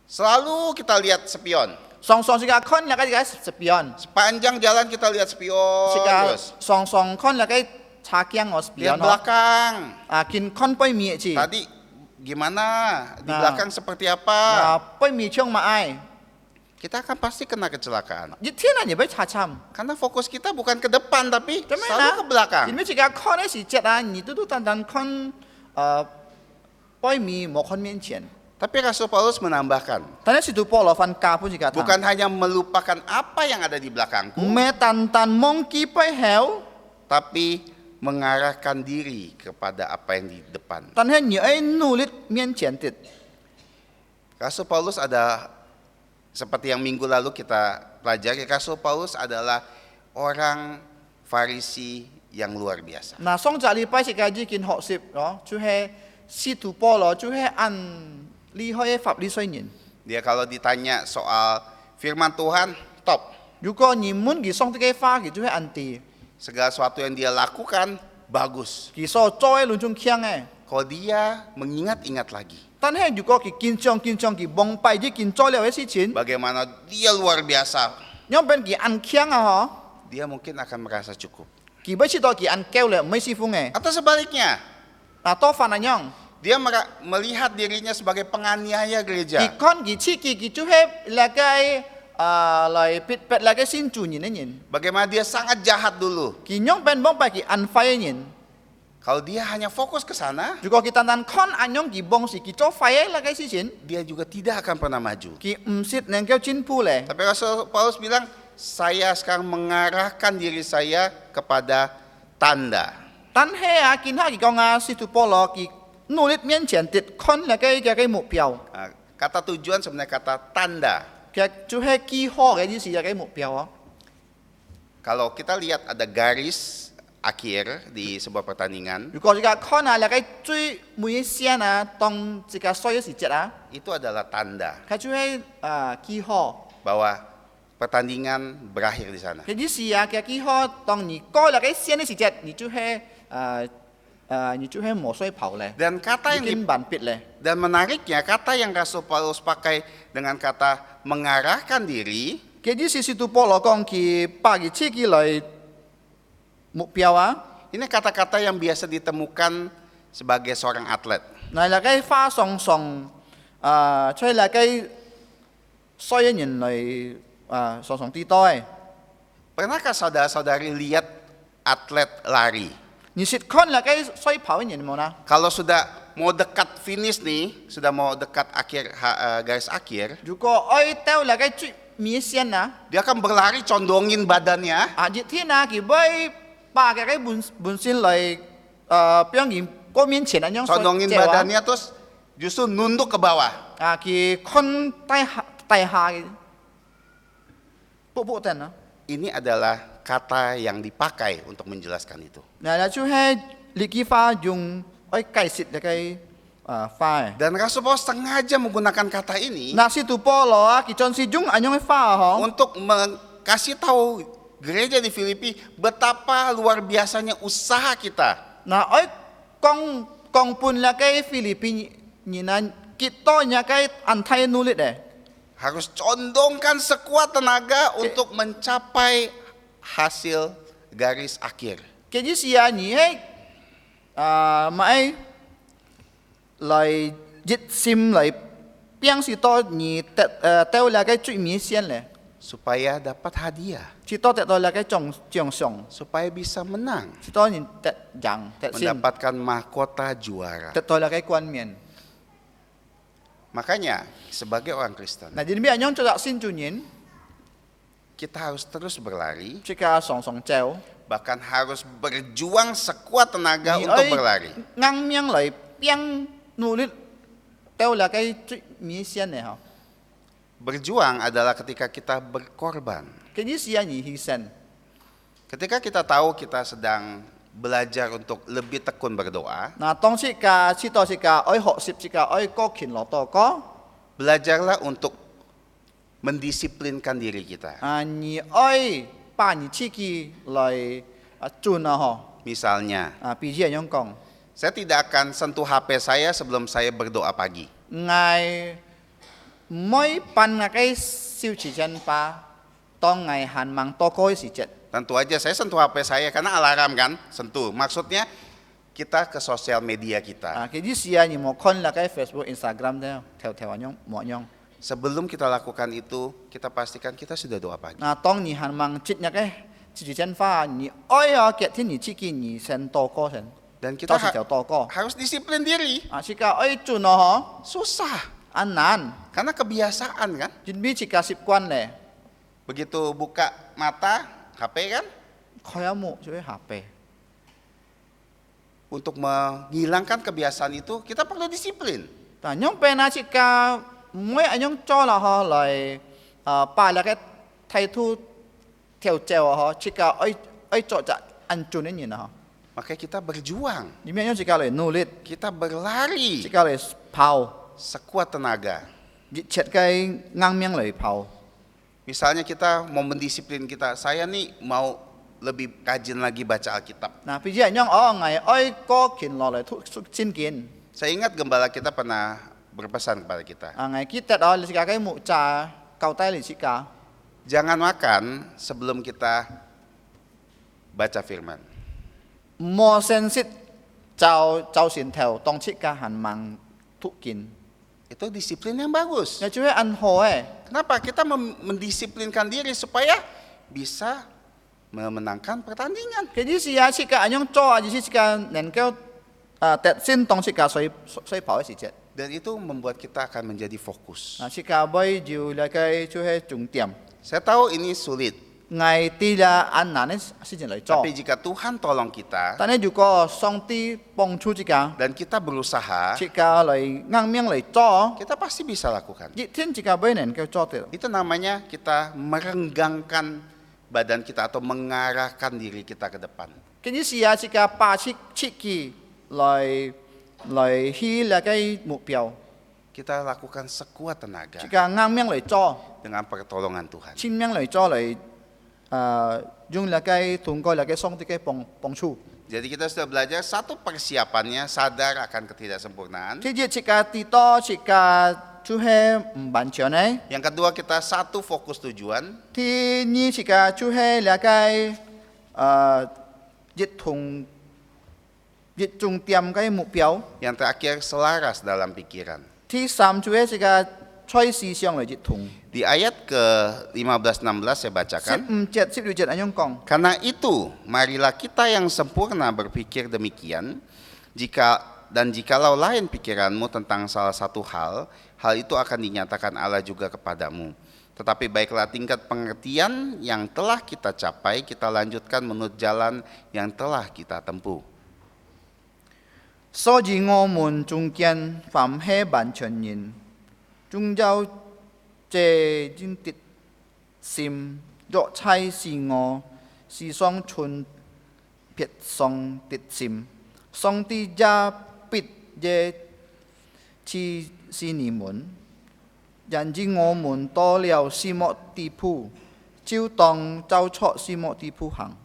Selalu kita lihat spion. Song sika kon la kai spion. Sepanjang jalan kita lihat spion Sika terus. song kon la kai cakiang o spion. Lihat belakang. Kin kon poi mi chi. Tadi gimana? Di Nah. belakang seperti apa? Poi mi chong ma ai. Kita akan pasti kena kecelakaan. Thiên là bai cha cham. Karena fokus kita bukan ke depan tapi Cái selalu ke belakang. Ini jika kon si jet ni tu dan kon poi mi mo kon mian qian. Tapi Rasul Paulus menambahkan, Tapi situ Paulo fan ka pun jika bukan hanya melupakan apa yang ada di belakangku, me tan mong ki pai heo. tapi mengarahkan diri kepada apa yang di depan. Tan he ni ai nu lit mian qian tit. Rasul Paulus ada, seperti yang minggu lalu kita pelajari, Rasul Paulus adalah orang Farisi yang luar biasa. Na song ja li pai si ka ji kin ho sip no. Chu he situ Paulo chu he an li hoi fap li soi nin. Dia kalau ditanya soal firman Tuhan, top.如果你们给上这个法，给就会安定。 Segala sesuatu yang dia lakukan bagus. 其實再論種強嘅， Kalau dia mengingat-ingat lagi 但係如果佢緊張佢忘敗啲緊再了嘅事情， bagaimana dia luar biasa, 因為佢安強啊嗬， dia mungkin akan merasa cukup. 佢不知道佢安夠了，唔係師傅嘅， Atau sebaliknya, 嗱多犯一樣， dia melihat dirinya sebagai penganiaya 佢 gereja. 看佢自己佢就係嚟個來別嚟個先做人嘅人， Bagaimana dia sangat jahat dulu. 佢樣เป็น忘敗佢安廢嘅人， Kalau dia hanya fokus ke sana, 如果佢單單看安樣佢忘事佢做廢嘅嚟個事情， dia juga tidak akan pernah maju. 佢唔識能夠進步咧。 Tapi Rasul Paulus bilang, saya sekarang mengarahkan diri saya kepada tanda. 但係啊，見下佢講啊，使徒保羅佢努力面前跌看嚟個目標， Nah, kata tujuan sebenarnya kata tanda. 其實就係幾何嘅意思嘅目標啊。 Kalau kita lihat ada garis akhir di sebuah pertandingan, 如果而家看啊，嚟個最每一線啊，當這個所有時節啊， itu adalah tanda 佢就係幾何 bahwa pertandingan berakhir di sana. 嘅意思啊，嘅幾何當你過嚟個線嘅時節，你就係冇水跑咧， Dan kata 已經 yang 完畢咧。 dan menariknya kata yang Rasul Paulus pakai dengan kata mengarahkan diri 嘅意思使徒保羅講佢把佢自己嚟目標啊。 ini kata-kata yang biasa ditemukan sebagai seorang atlet. 嗱，嚟雞花送送，出嚟雞衰人嚟送送啲多誒。 Pernahkah saudara-saudari lihat atlet lari? 你説看嚟雞衰跑嘅人冇啦？ Kalau sudah mau dekat finish nih, sudah mau dekat garis akhir, 如果愛兜嚟雞最尾線啊， dia akan berlari condongin badannya 熱天啊，佢會把嘅雞本線嚟表現個面前啊樣衰 condongin 即係話 badannya terus justru nunduk ke bawah. 佢看低下嘅，卜陣啊。 Ini adalah kata yang dipakai untuk menjelaskan itu. 嗱，就係呢句話用愛解釋嚟雞花嘅。 Dan Rasul Paulus sengaja menggunakan kata ini Nah situ Paulo kita sijung anyong fa ho. untuk kasih tahu gereja di Filipi betapa luar biasanya usaha kita. Nah oi kong pun la kai Filipin nyinan kita nya kai antai nulit deh. Harus condongkan sekuat tenaga untuk mencapai hasil garis akhir. Jadi sia ni hey mai lai jit sim lai piang si to ni teo la kai chui mi sian le. Supaya dapat hadiah, Si to te to la kai jong song. supaya bisa menang, Si to ni te jang te sim. mendapatkan mahkota juara. Te to la kai kwan mien. Makanya sebagai orang Kristen, Nah jadi bi anyong cho sin chu nyin kita harus terus berlari, chika song song cheo. bahkan harus berjuang sekuat tenaga Ni untuk oi berlari. ngang miang lai piang nulit teo la kai chui mi sian ne ha. Berjuang adalah ketika kita berkorban. Cái gì xia nhỉ hy sinh. Ketika kita tahu kita sedang belajar untuk lebih tekun berdoa, Nah, tong si ka si to si ka oi học sip si ka oi ko kin lo to ko. belajarlah untuk mendisiplinkan diri kita. Ni oi pa ni chi ki lai chun na ho. Misalnya, 比如係咁講， saya tidak akan sentuh HP saya sebelum saya berdoa pagi. 嗌每班那個小時間吧，當嗌行忙多個時節， Tentu aja saya sentuh HP saya karena alarm kan, sentuh. Maksudnya kita ke sosial media kita. 佢啲時啊，你冇看那個 Facebook、Instagram 咧，條咁樣冇樣。 Sebelum kita lakukan itu, kita pastikan kita sudah doa pagi. 當你行忙節那個時間吧，你愛啊，隔天你自己你先多個先， Dan kita 到時就多個。 harus disiplin diri. jika愛做咯， Susah 嗬，難， karena kebiasaan kan. 準備自己習慣咧， Begitu buka mata HP kan, 佢有冇就會下背。 untuk menghilangkan kebiasaan itu kita perlu disiplin. 但係俾那自己唔會咁做啦，嗬，嚟把那個態度調整啊，嗬，自己愛做就按做呢嘢啦，嗬。 Makanya kita berjuang, 點樣自己嚟努力， kita 自 berlari 己嚟跑， sekuat tenaga. 熱切嘅硬命嚟跑。 Misalnya kita mau mendisiplin kita, saya nih mau lebih rajin lagi baca Alkitab. 嗱，譬如係樣愛愛歌見落嚟先見， Saya ingat gembala kita pernah berpesan kepada kita, 藝記得你自己嘅木架交低你自己， jangan makan sebelum kita baca firman. 冇先識就先頭當自己行忙突見， Itu disiplin yang bagus. 你就會按好誒。 Kenapa? Kita mendisiplinkan diri supaya bisa memenangkan pertandingan. 佢啲事啊，自己咁樣做啊，意思自己能夠達先當自己水跑嘅時節， Dan itu membuat kita akan menjadi fokus. 自己會就那個就係重點， Saya tahu ini sulit, 藝啲啦按難嘅事情嚟做 tapi。jika Tuhan tolong kita 但係如果上帝幫助自己， dan kita berusaha, 自己嚟硬命嚟做， kita pasti bisa lakukan. 一天自己會能夠做到。 Itu namanya kita merenggangkan badan kita atau mengarahkan diri kita ke depan. 佢啲事啊，自己把切記嚟去那個目標， Kita lakukan sekuat tenaga 自己硬命嚟做， dengan pertolongan Tuhan. 千命嚟做嚟用那個通過那個上帝嘅幫助。 Jadi kita sudah belajar satu persiapannya sadar akan ketidaksempurnaan. 即係自己跌多，自己就係唔完全嘅。 Yang kedua kita satu fokus tujuan. 第二自己就係那個熱重點嘅目標。 Yang terakhir selaras dalam pikiran. 第三就係自己在思想嚟熱同。 Di ayat ke-15-16 saya bacakan. 15節、16節咁樣講。 Karena itu, marilah kita yang sempurna berpikir demikian. Jikalau lain pikiranmu tentang salah satu hal, hal itu akan dinyatakan Allah juga kepadamu. Tetapi baiklah tingkat pengertian yang telah kita capai, kita lanjutkan menurut jalan yang telah kita tempuh. 所以我們中間凡係完全人，終有這種的心，若猜是我，是上存別上的心，上帝也必也賜是你們。然之我們到了什麼地步，就當照着什麼地步行。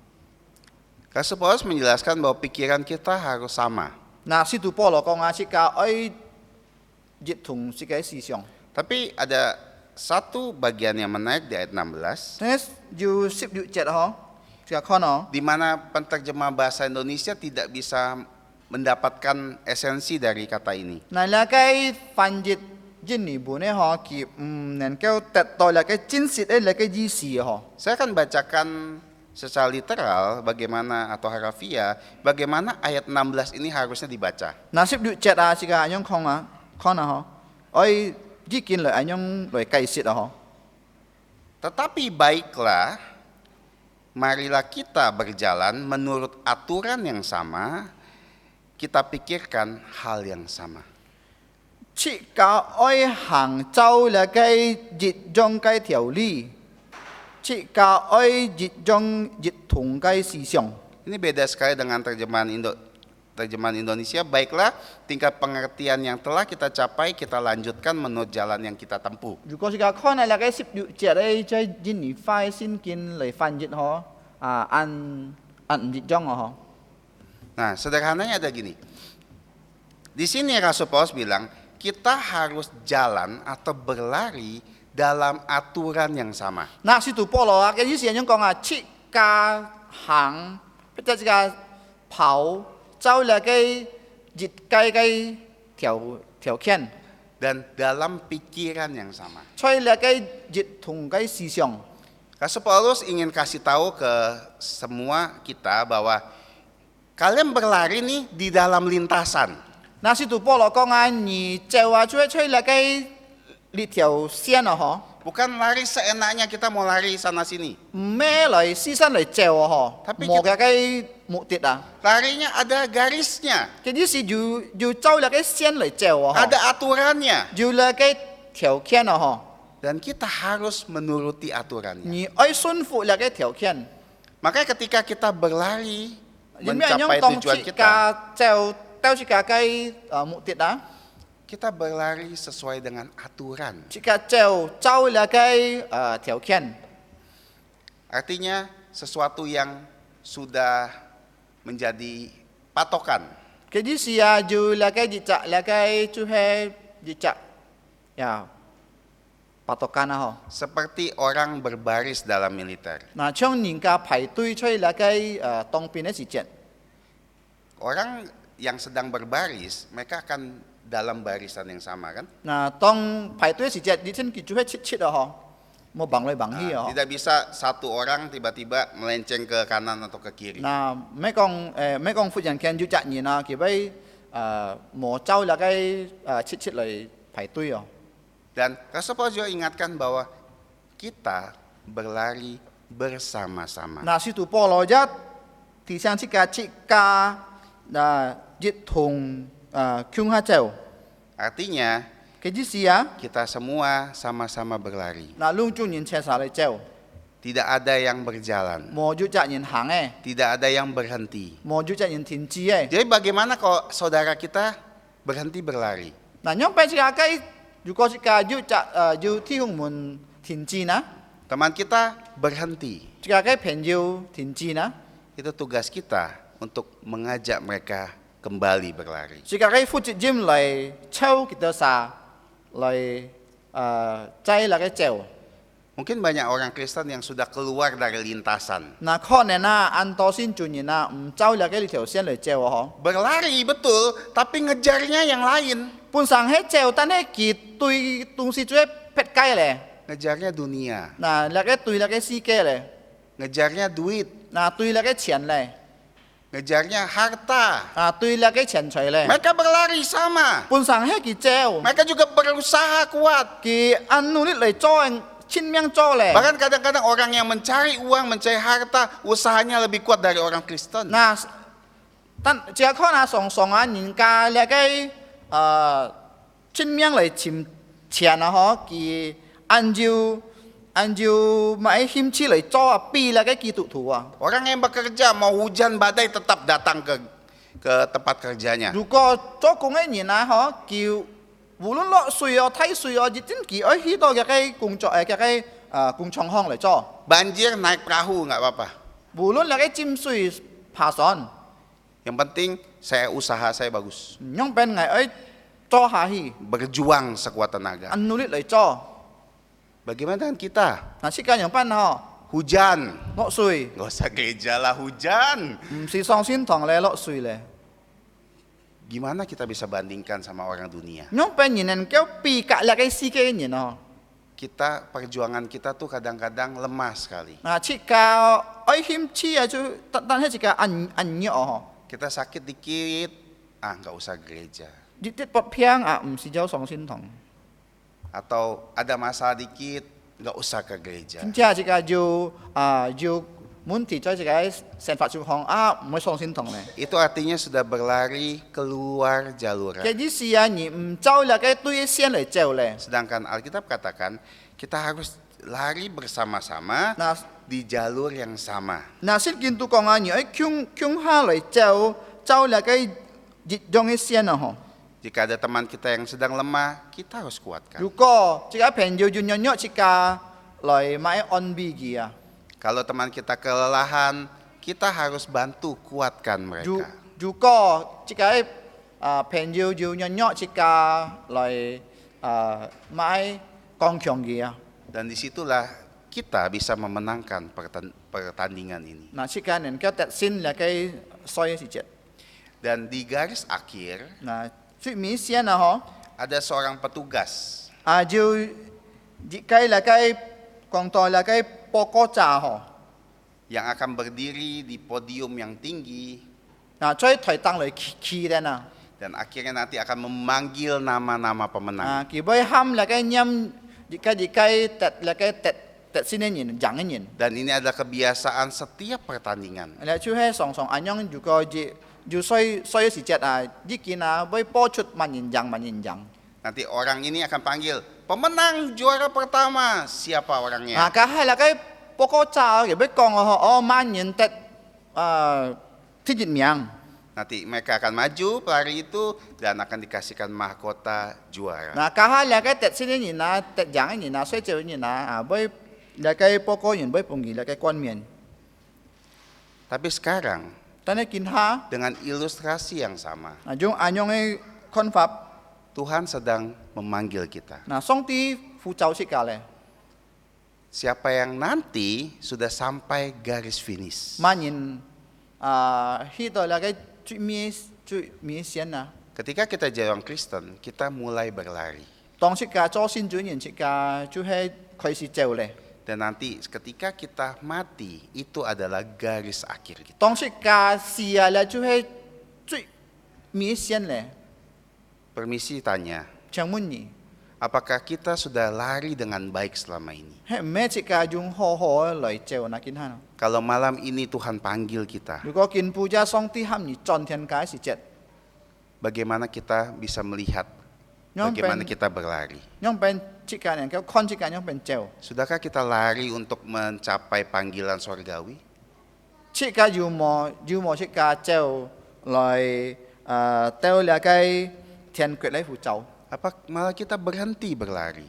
Rasul Paulus menjelaskan bahwa pikiran kita harus sama. 嗱，使徒保羅講啊，自己愛熱同自己思想。 Tapi ada satu bagian yang menarik di ayat 16, 但係要16節嗬，自己看哦。 di mana penterjemah bahasa Indonesia tidak bisa mendapatkan esensi dari kata ini. 嗱，那個翻譯印尼文咧嗬，佢唔能夠達到那個真實嘅那個意思嗬。 Saya akan bacakan secara literal bagaimana atau harafiah bagaimana ayat 16 ini harusnya dibaca. 嗱，16節啊，自己咁樣看啊嗬，愛意見嚟咁樣嚟解釋啊嗬。 Tetapi baiklah, marilah kita berjalan menurut aturan yang sama, kita pikirkan hal yang sama. 自己愛行走那個熱種嘅條理，自己愛熱種熱同嘅思想。 Ini beda sekali dengan terjemahan Indonesia. Baiklah, tingkat pengertian yang telah kita capai, kita lanjutkan menurut jalan yang kita tempuh. 如果是講看係那個16節咧，在印尼快先見嚟翻譯嗬，按唔熱種啊嗬。Nah, sederhananya ada gini. Di sini Rasul Paulus bilang, kita harus jalan atau berlari dalam aturan yang sama. 那使徒保羅啊嘅意思係講啊，切加行，或者係跑，走嚟嘅熱計嘅條件， Dan dalam pikiran yang sama. 吹嚟嘅熱同嘅思想。 Rasul Paulus ingin kasih tahu ke semua kita bahwa kalian berlari nih di dalam lintasan. 那使徒保羅講啊，你就話吹嚟嘅呢條線啊，嗬， Bukan lari seenaknya kita mau lari sana sini. 唔咩嚟獅身嚟照啊，嗬， Tapi 冇嘅目的啊。 Larinya ada garisnya, 嘅意思要走嚟嘅線嚟照啊，嗬， ada aturannya. 要嚟嘅條件啊，嗬。 Dan kita harus menuruti aturannya. 你愛順服那個條件， Makanya ketika kita berlari 有咩樣 mencapai 當 tujuan 自 kita, 家就到自家嘅目的啊， kita berlari sesuai dengan aturan. 自家就走那個條件， Artinya sesuatu yang sudah menjadi patokan. 嘅意思啊，就那個日則，那個就係日則，呀，patokan啊，嗬。 Seperti orang berbaris dalam militer. 嗱，像人家排隊出那個當兵嘅時節， Orang yang sedang berbaris, mereka akan dalam barisan yang sama kan? 嗱，當排隊嘅時節，你真佢就係切啊，嗬，冇綁來綁去啊，嗬。 Tidak bisa satu orang tiba-tiba melenceng ke kanan atau ke kiri. 嗱，咩講富人見要責任啊，佢俾冇走那個切嚟排隊哦。 Dan Rasul Paulus juga ingatkan bahwa kita berlari bersama-sama. 嗱，使徒保羅一提醒自家一同共下走， Artinya 嘅意思啊， kita semua sama-sama berlari. 嗱，兩種人車晒嚟走， Tidak ada yang berjalan, 冇要責任行嘅， tidak ada yang berhenti. 冇要責任停止嘅。 Jadi bagaimana kalau saudara kita berhenti berlari? 嗱，因為自家如果自家要天空門停止呢， Teman kita berhenti. 自家嘅朋友停止呢， Itu tugas kita untuk mengajak mereka kembali berlari. 自家嘅負責任嚟抽幾多沙嚟擠那個走。 Mungkin banyak orang Kristen yang sudah keluar dari lintasan. 嗱，可能啊，按多先轉人啊，唔走那個呢條線嚟走啊， Berlari betul, tapi ngejarnya yang lain. 嗬。本上喺走，但係佢對東西最撇街咧。 Ngejarnya dunia, 嗱，那個對那個世界咧， ngejarnya duit, 嗱對那個錢咧， ngejarnya harta. 啊對那個錢財咧。 Mereka berlari sama. 本上喺佢走， Mereka juga berusaha kuat. 佢按努力嚟做，拼命做咧。 Bahkan kadang-kadang orang yang mencari uang, mencari harta, usahanya lebih kuat dari orang Kristen. 嗱，但只係看下上啊，人家那個拼命嚟賺錢啊，嗬，佢按照買險資嚟做啊，比那個基督徒啊。 Orang yang bekerja mau hujan badai tetap datang ke tempat kerjanya. 如果做工嘅人啊，嗬，叫無論落水啊、睇水啊，亦真佢可以去到嘅工作嘅工廠行嚟做。 Banjir naik perahu nggak apa-apa. 無論那個浸水爬船， Yang penting saya usaha saya bagus. 唔用俾我去做下去， Berjuang sekuat tenaga. 按努力嚟做。 Bagaimana dengan kita? 嗱，時間用班嗬， Hujan. 落水 Nggak usah gereja lah hujan. 唔是上天堂咧，落水咧。 Gimana kita bisa bandingkan sama orang dunia? 用俾人能夠比較那個世界嘅人嗬， Perjuangan kita tuh kadang-kadang lemah sekali. 嗱，設計愛險資啊，就但係設計按弱嗬， Kita sakit dikit, nggak usah gereja. 啲啲不平啊，唔是走上天堂。 Atau ada masalah dikit, nggak usah ke gereja. 即係設計要滿提咗設計成法狀況啊，唔會上天堂咧。 Itu artinya sudah berlari keluar jalur. 嘅意思啊，而唔走那個對線嚟走咧。 Sedangkan Alkitab katakan kita harus lari bersama-sama 嗱 di jalur yang sama. 嗱，聖經都講啊，而喺向下嚟走那個熱用嘅線啊，嗬。 Jika ada teman kita yang sedang lemah, kita harus kuatkan. 如果即係朋友要弱設計嚟買安慰佢啊。 Kalau teman kita kelelahan, kita harus bantu kuatkan mereka. juga jika pen you nyok jika lai mai kong kyong dia. Dan disitulah kita bisa memenangkan pertandingan ini. Nah jika nen kau tak sin lah kai soi si jet. Dan di garis akhir Nah cui mi sian lah ho. ada seorang petugas Jiu jika lah kai kong to lah kai poko cha ho. yang akan berdiri di podium yang tinggi Nah cui thoi tang lai ki dan nah. dan akhirnya nanti akan memanggil nama-nama pemenang. Ki boy ham lah kai nyam jika tet lah kai tet sinen yin jangan yin. Dan ini adalah kebiasaan setiap pertandingan. Là chú hay song song anh nhong juga ju soi si jet jikin boy pocut manin jang. Nanti orang ini akan panggil, pemenang juara pertama, siapa orangnya? Nah kahai là cái poko cha cái boy kong manin tet tijit miang. Nanti mereka akan maju pelari itu dan akan dikasihkan mahkota juara. Nah kahai là cái tet sinen yin tet jangan yin soi jeu yin boy là cái poko yin boy pungi là cái quan mian. Tapi sekarang Tane kin ha dengan ilustrasi yang sama, jung anyong ai konfap. Tuhan sedang memanggil kita. Nah song ti fu chao si ka le. Siapa yang nanti sudah sampai garis finish. Manin hi to là cái chui mi xian na. Ketika kita jadi orang Kristen, kita mulai berlari. Tong si ka cho sin ju yin si ka chu hai khoi si cheu le. Dan nanti ketika kita mati, itu adalah garis akhir kita. Tong si ka si la chu hai chui mi xian le. Permisi tanya, Chang mun ni. apakah kita sudah lari dengan baik selama ini? He me si ka jung ho lai cheu na kin ha. Kalau malam ini Tuhan panggil kita,如果kin puja song ti ham ni chon tian ka si jet. bagaimana kita bisa melihat Nyong bagaimana pen kita berlari? nyong pen si ka nen ka kon si ka nyong pen cheu. Sudahkah kita lari untuk mencapai panggilan sorgawi? Si ka ju mo si ka cheu lai teo la kai tian kwet lai fu chao. Apa malah kita berhenti berlari?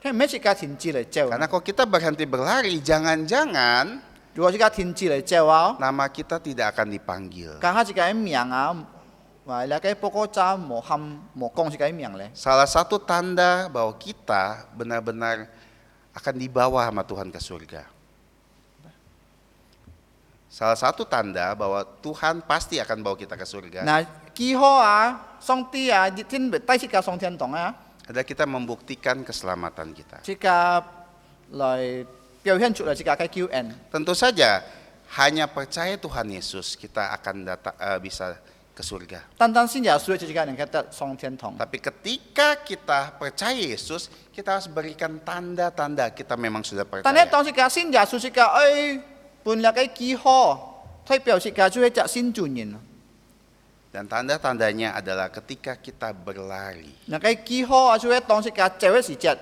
He me si ka tin ji lai cheu. Karena kalau kita berhenti berlari, jangan-jangan 如果是个天气来照啊， nama kita tidak akan dipanggil. 家下是个名啊，话那个报告早无含无讲是个名咧。 Salah satu tanda bahwa kita benar-benar akan dibawa sama Tuhan ke surga. Salah satu tanda bahwa Tuhan pasti akan bawa kita ke surga 那几好啊，上帝啊，日天袂带是个上天堂啊， adalah kita membuktikan keselamatan kita. 是个来表现出来是个个救恩。 Tentu saja hanya percaya Tuhan Yesus kita akan bisa ke surga. 单单信耶稣就是个能够得上天堂。 Tapi ketika kita percaya Yesus, kita harus berikan tanda-tanda kita memang sudah 但係 percaya. 當時個信耶穌是個本來個幾好，佢表示個就係隻新主人。 Dan tanda-tandanya adalah ketika kita berlari. 那個幾好啊，就係當時個就係時節。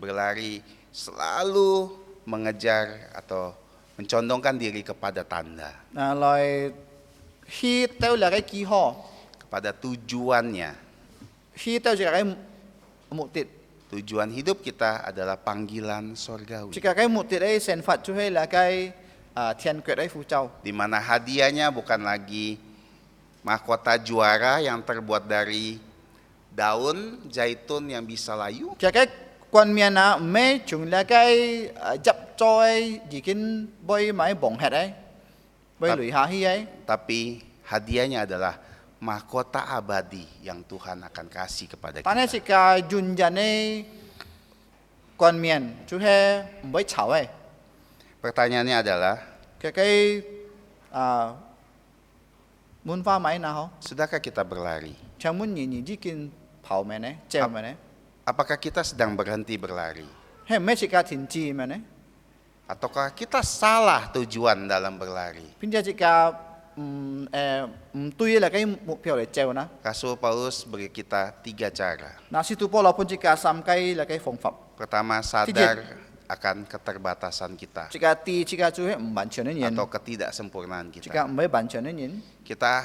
Berlari selalu mengejar atau mencondongkan diri kepada tanda, 嗱來去到那個幾好， kepada tujuannya. 去到就係個目的。 Tujuan hidup kita adalah panggilan 這 sorgawi, 個目的咧，成法就係那個天國咧呼召。 di mana hadiahnya bukan lagi mahkota juara yang terbuat dari daun zaitun yang bisa layu, 這個冠冕啊，唔係從那個入在已經被買崩hết咧，被累下去咧。 tapi hadiahnya adalah mahkota abadi yang Tuhan akan kasih kepada 但係 kita. 這個原人咧冠冕就係唔會炒嘅。 Pertanyaannya adalah, 這個文化買那好， sudahkah kita berlari? 請問你已經跑咩呢？走咩呢？ Apakah kita sedang berhenti berlari? 係唔係這個停止咩呢？ Ataukah kita salah tujuan dalam berlari? 並且這個唔對那個目標嚟走呢？ Rasul Paulus beri kita 3 cara. 那是都保羅本這個三個那個方法。 Pertama, sadar akan keterbatasan kita 這個第一個就係唔完全嘅人， atau ketidaksempurnaan 這 kita. 個唔係完全嘅人， Kita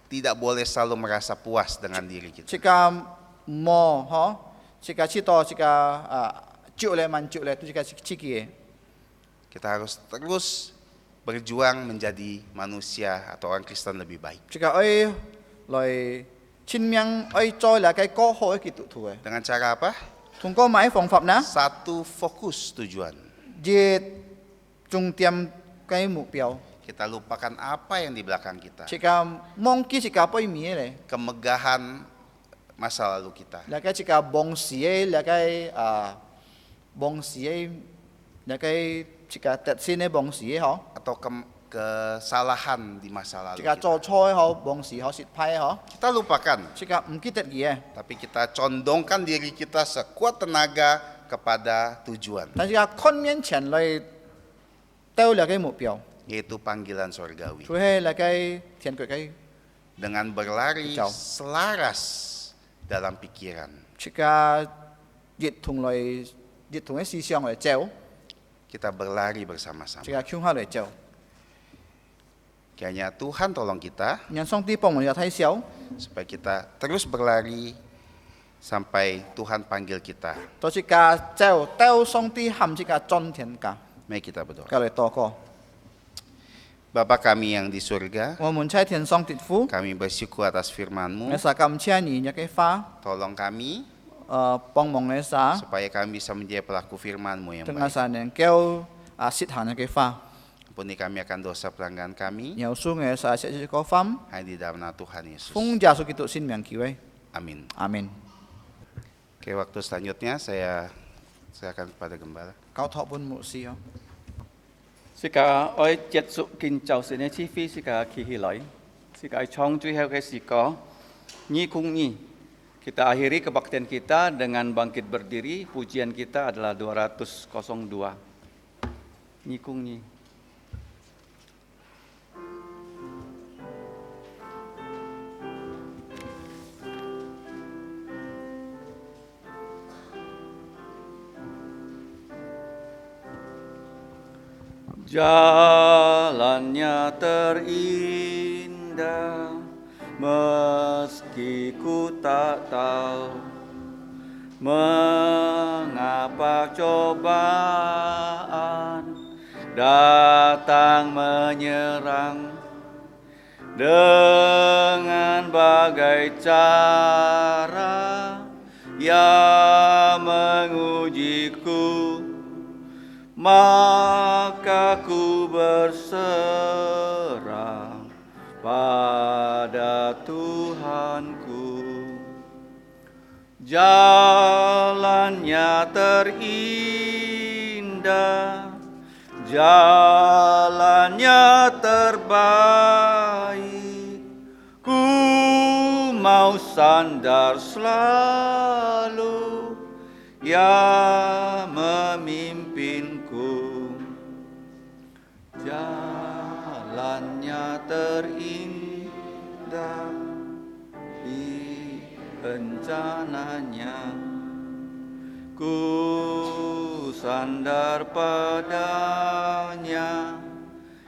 tidak boleh selalu merasa puas dengan diri 這 kita. 個冇嗬，這個知道這個足咧滿足咧，都這個刺激嘅。 Kita harus terus berjuang menjadi manusia atau orang Kristen lebih baik. 即個愛來親命愛做嚟嘅過好嘅基督徒嘅， Dengan cara apa? 通過買方法呢， Satu fokus tujuan. 熱重點嘅目標， Kita lupakan apa yang di belakang kita. 即個忘記即個背面嘅， Kemegahan masa lalu kita. 嚟嘅即個忘事嘅，嚟嘅忘事嘅，嚟嘅即個特先嘅忘事嘅嗬， Atau kesalahan di masa 即 lalu 個 kita. 做錯嘅嗬，忘事嗬，失敗嘅嗬， Kita lupakan, 即個唔記得嘅， tapi kita condongkan diri kita sekuat tenaga kepada tujuan, 但係個看面前嚟到嚟嘅目標， yaitu panggilan sorgawi. 就係嚟嘅天國嘅， Dengan berlari Jauh. selaras dalam pikiran, 即個熱同嘅思想嚟走， kita berlari bersama-sama. 即個向下嚟走。 Kiranya Tuhan tolong kita 讓上帝幫我哋睇小， supaya kita terus berlari sampai Tuhan panggil kita. 到這個走到上帝喊這個進天家， Mari kita berdoa. 教嚟禱告。 Bapa kami yang di surga, 我們在天上的父， kami bersyukur atas firman-Mu. 我實感謝你嘅話， Tolong kami 幫忙你實， supaya kami bisa menjadi pelaku firman-Mu yang 等我 baik. 實能夠實行你嘅話， Ampuni kami akan dosa pelanggan kami. 有數我實實這個方， Hanya di dalam nama Tuhan Yesus. 奉耶穌基督聖名祈禱， Amin. 阿門。 Oke, waktu selanjutnya saya akan kepada gembala. 交託本牧師哦。 Sika oi jet su kin chau sene chi phi sika ki hilai. Sika ai chong chui heo ke sika nyi kung nyi. Kita akhiri kebaktian kita dengan bangkit berdiri. Pujian kita adalah 202. Nyi kung nyi. Jalannya terindah meski ku tak tahu mengapa cobaan datang menyerang dengan bagai cara yang mengujiku. Maka ku berserah pada Tuhanku. Jalannya terindah, jalannya terbaik. Ku mau sandar selalu yang memimpinku. Jalannya terindah di rencananya. Ku sandar padanya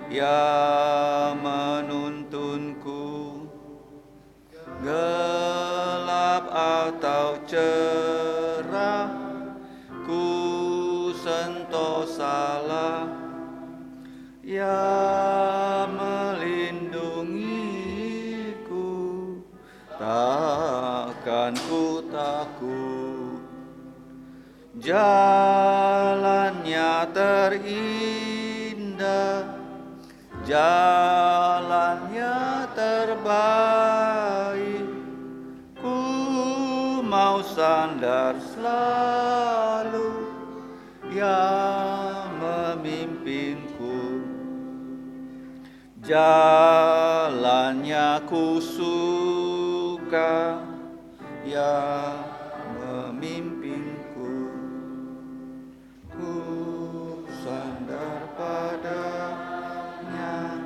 yang menuntunku. Gelap atau cerah, ku sentosalah yang melindungiku. Takkan ku takut. Jalannya terindah, jalannya terbaik. Ku mau sandar selalu yang memimpinku. Jalannya ku suka yang memimpinku. Ku sandar padanya,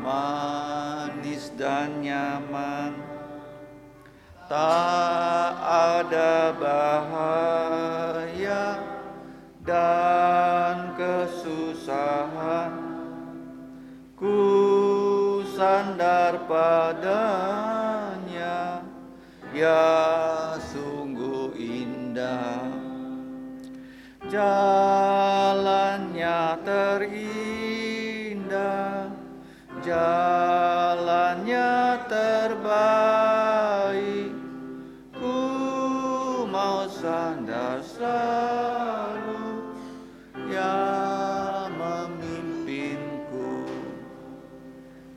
manis dan nyaman. Tak ada bahaya dan kesusahan. Ku sandar padanya, ya sungguh indah. Jalannya terindah, bersandar selalu yang memimpinku.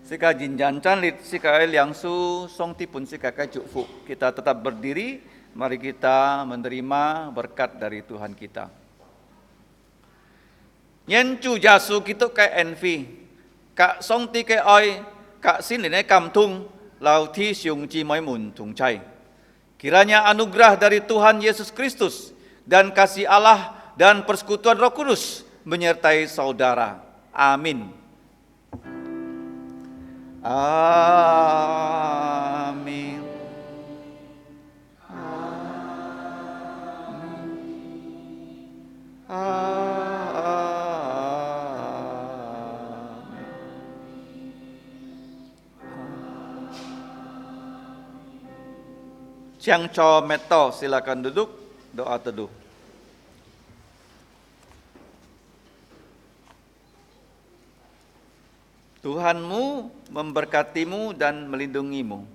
Sika jinjan canlit, sika liang su, song tipun sika kajuk fu. Kita tetap berdiri, mari kita menerima berkat dari Tuhan kita. Nyen chu jasu kitu kai envi, kak song ti kai oi, kak sin linai kam tung, lau ti siung ji moi mun tung cai. Kiranya anugerah dari Tuhan Yesus Kristus dan kasih Allah dan persekutuan Roh Kudus menyertai saudara. Amin. Amin. Chiang Cho Meto, silakan duduk, doa teduh. Tuhanmu memberkatimu dan melindungimu.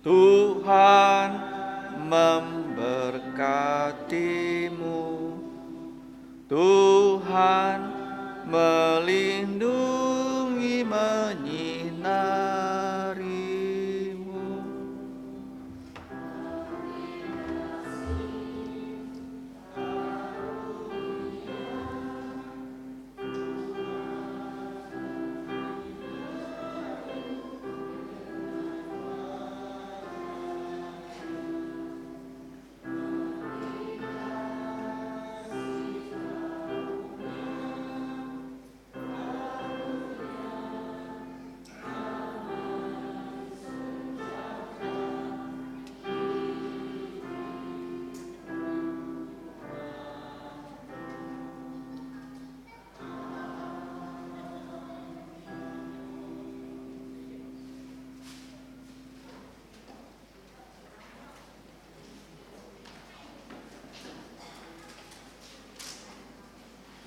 Tuhan memberkatimu. Tuhan melindungimu.